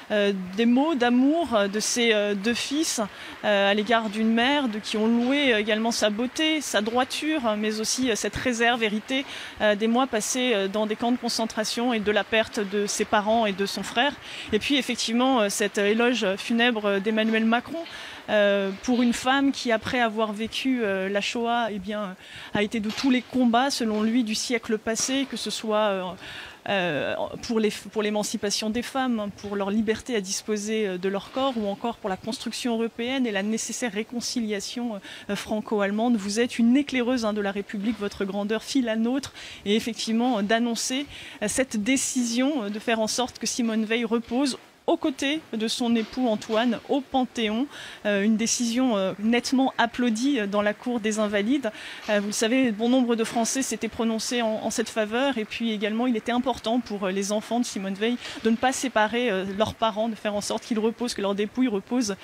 des mots d'amour de ses deux fils à l'égard d'une mère qui ont loué également sa beauté, sa droiture, mais aussi cette réserve héritée des mois passés dans des camps de concentration et de la perte de ses parents et de son frère. Et puis effectivement cet éloge funèbre d'Emmanuel Macron pour une femme qui, après avoir vécu la Shoah, a été de tous les combats, selon lui, du siècle passé, que ce soit pour l'émancipation des femmes, pour leur liberté à disposer de leur corps, ou encore pour la construction européenne et la nécessaire réconciliation franco-allemande. Vous êtes une éclaireuse de la République, votre grandeur file la nôtre, et effectivement d'annoncer cette décision de faire en sorte que Simone Veil repose aux côtés de son époux Antoine au Panthéon, une décision nettement applaudie dans la cour des Invalides. Vous le savez, bon nombre de Français s'étaient prononcés en cette faveur, et puis également il était important pour les enfants de Simone Veil de ne pas séparer leurs parents, de faire en sorte qu'ils reposent, que leurs dépouilles reposent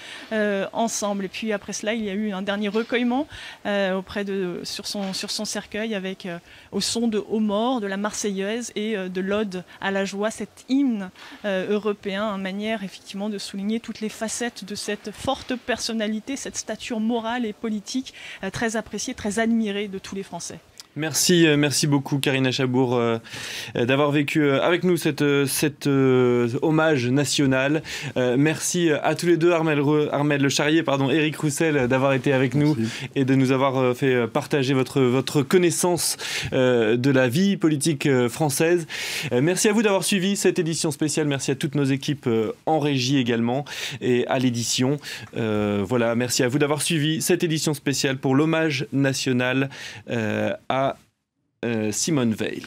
ensemble. Et puis après cela, il y a eu un dernier recueillement sur son cercueil avec au son de Aux morts, de la Marseillaise et de l'Ode à la joie, cet hymne européen, manière effectivement de souligner toutes les facettes de cette forte personnalité, cette stature morale et politique très appréciée, très admirée de tous les Français.
Merci beaucoup Karina Chabour d'avoir vécu avec nous cet hommage national. Merci à tous les deux, Armel Charrier, Éric Roussel, d'avoir été avec nous et de nous avoir fait partager votre connaissance de la vie politique française. Merci à vous d'avoir suivi cette édition spéciale. Merci à toutes nos équipes en régie également et à l'édition. Voilà, merci à vous d'avoir suivi cette édition spéciale pour l'hommage national à Simone Veil.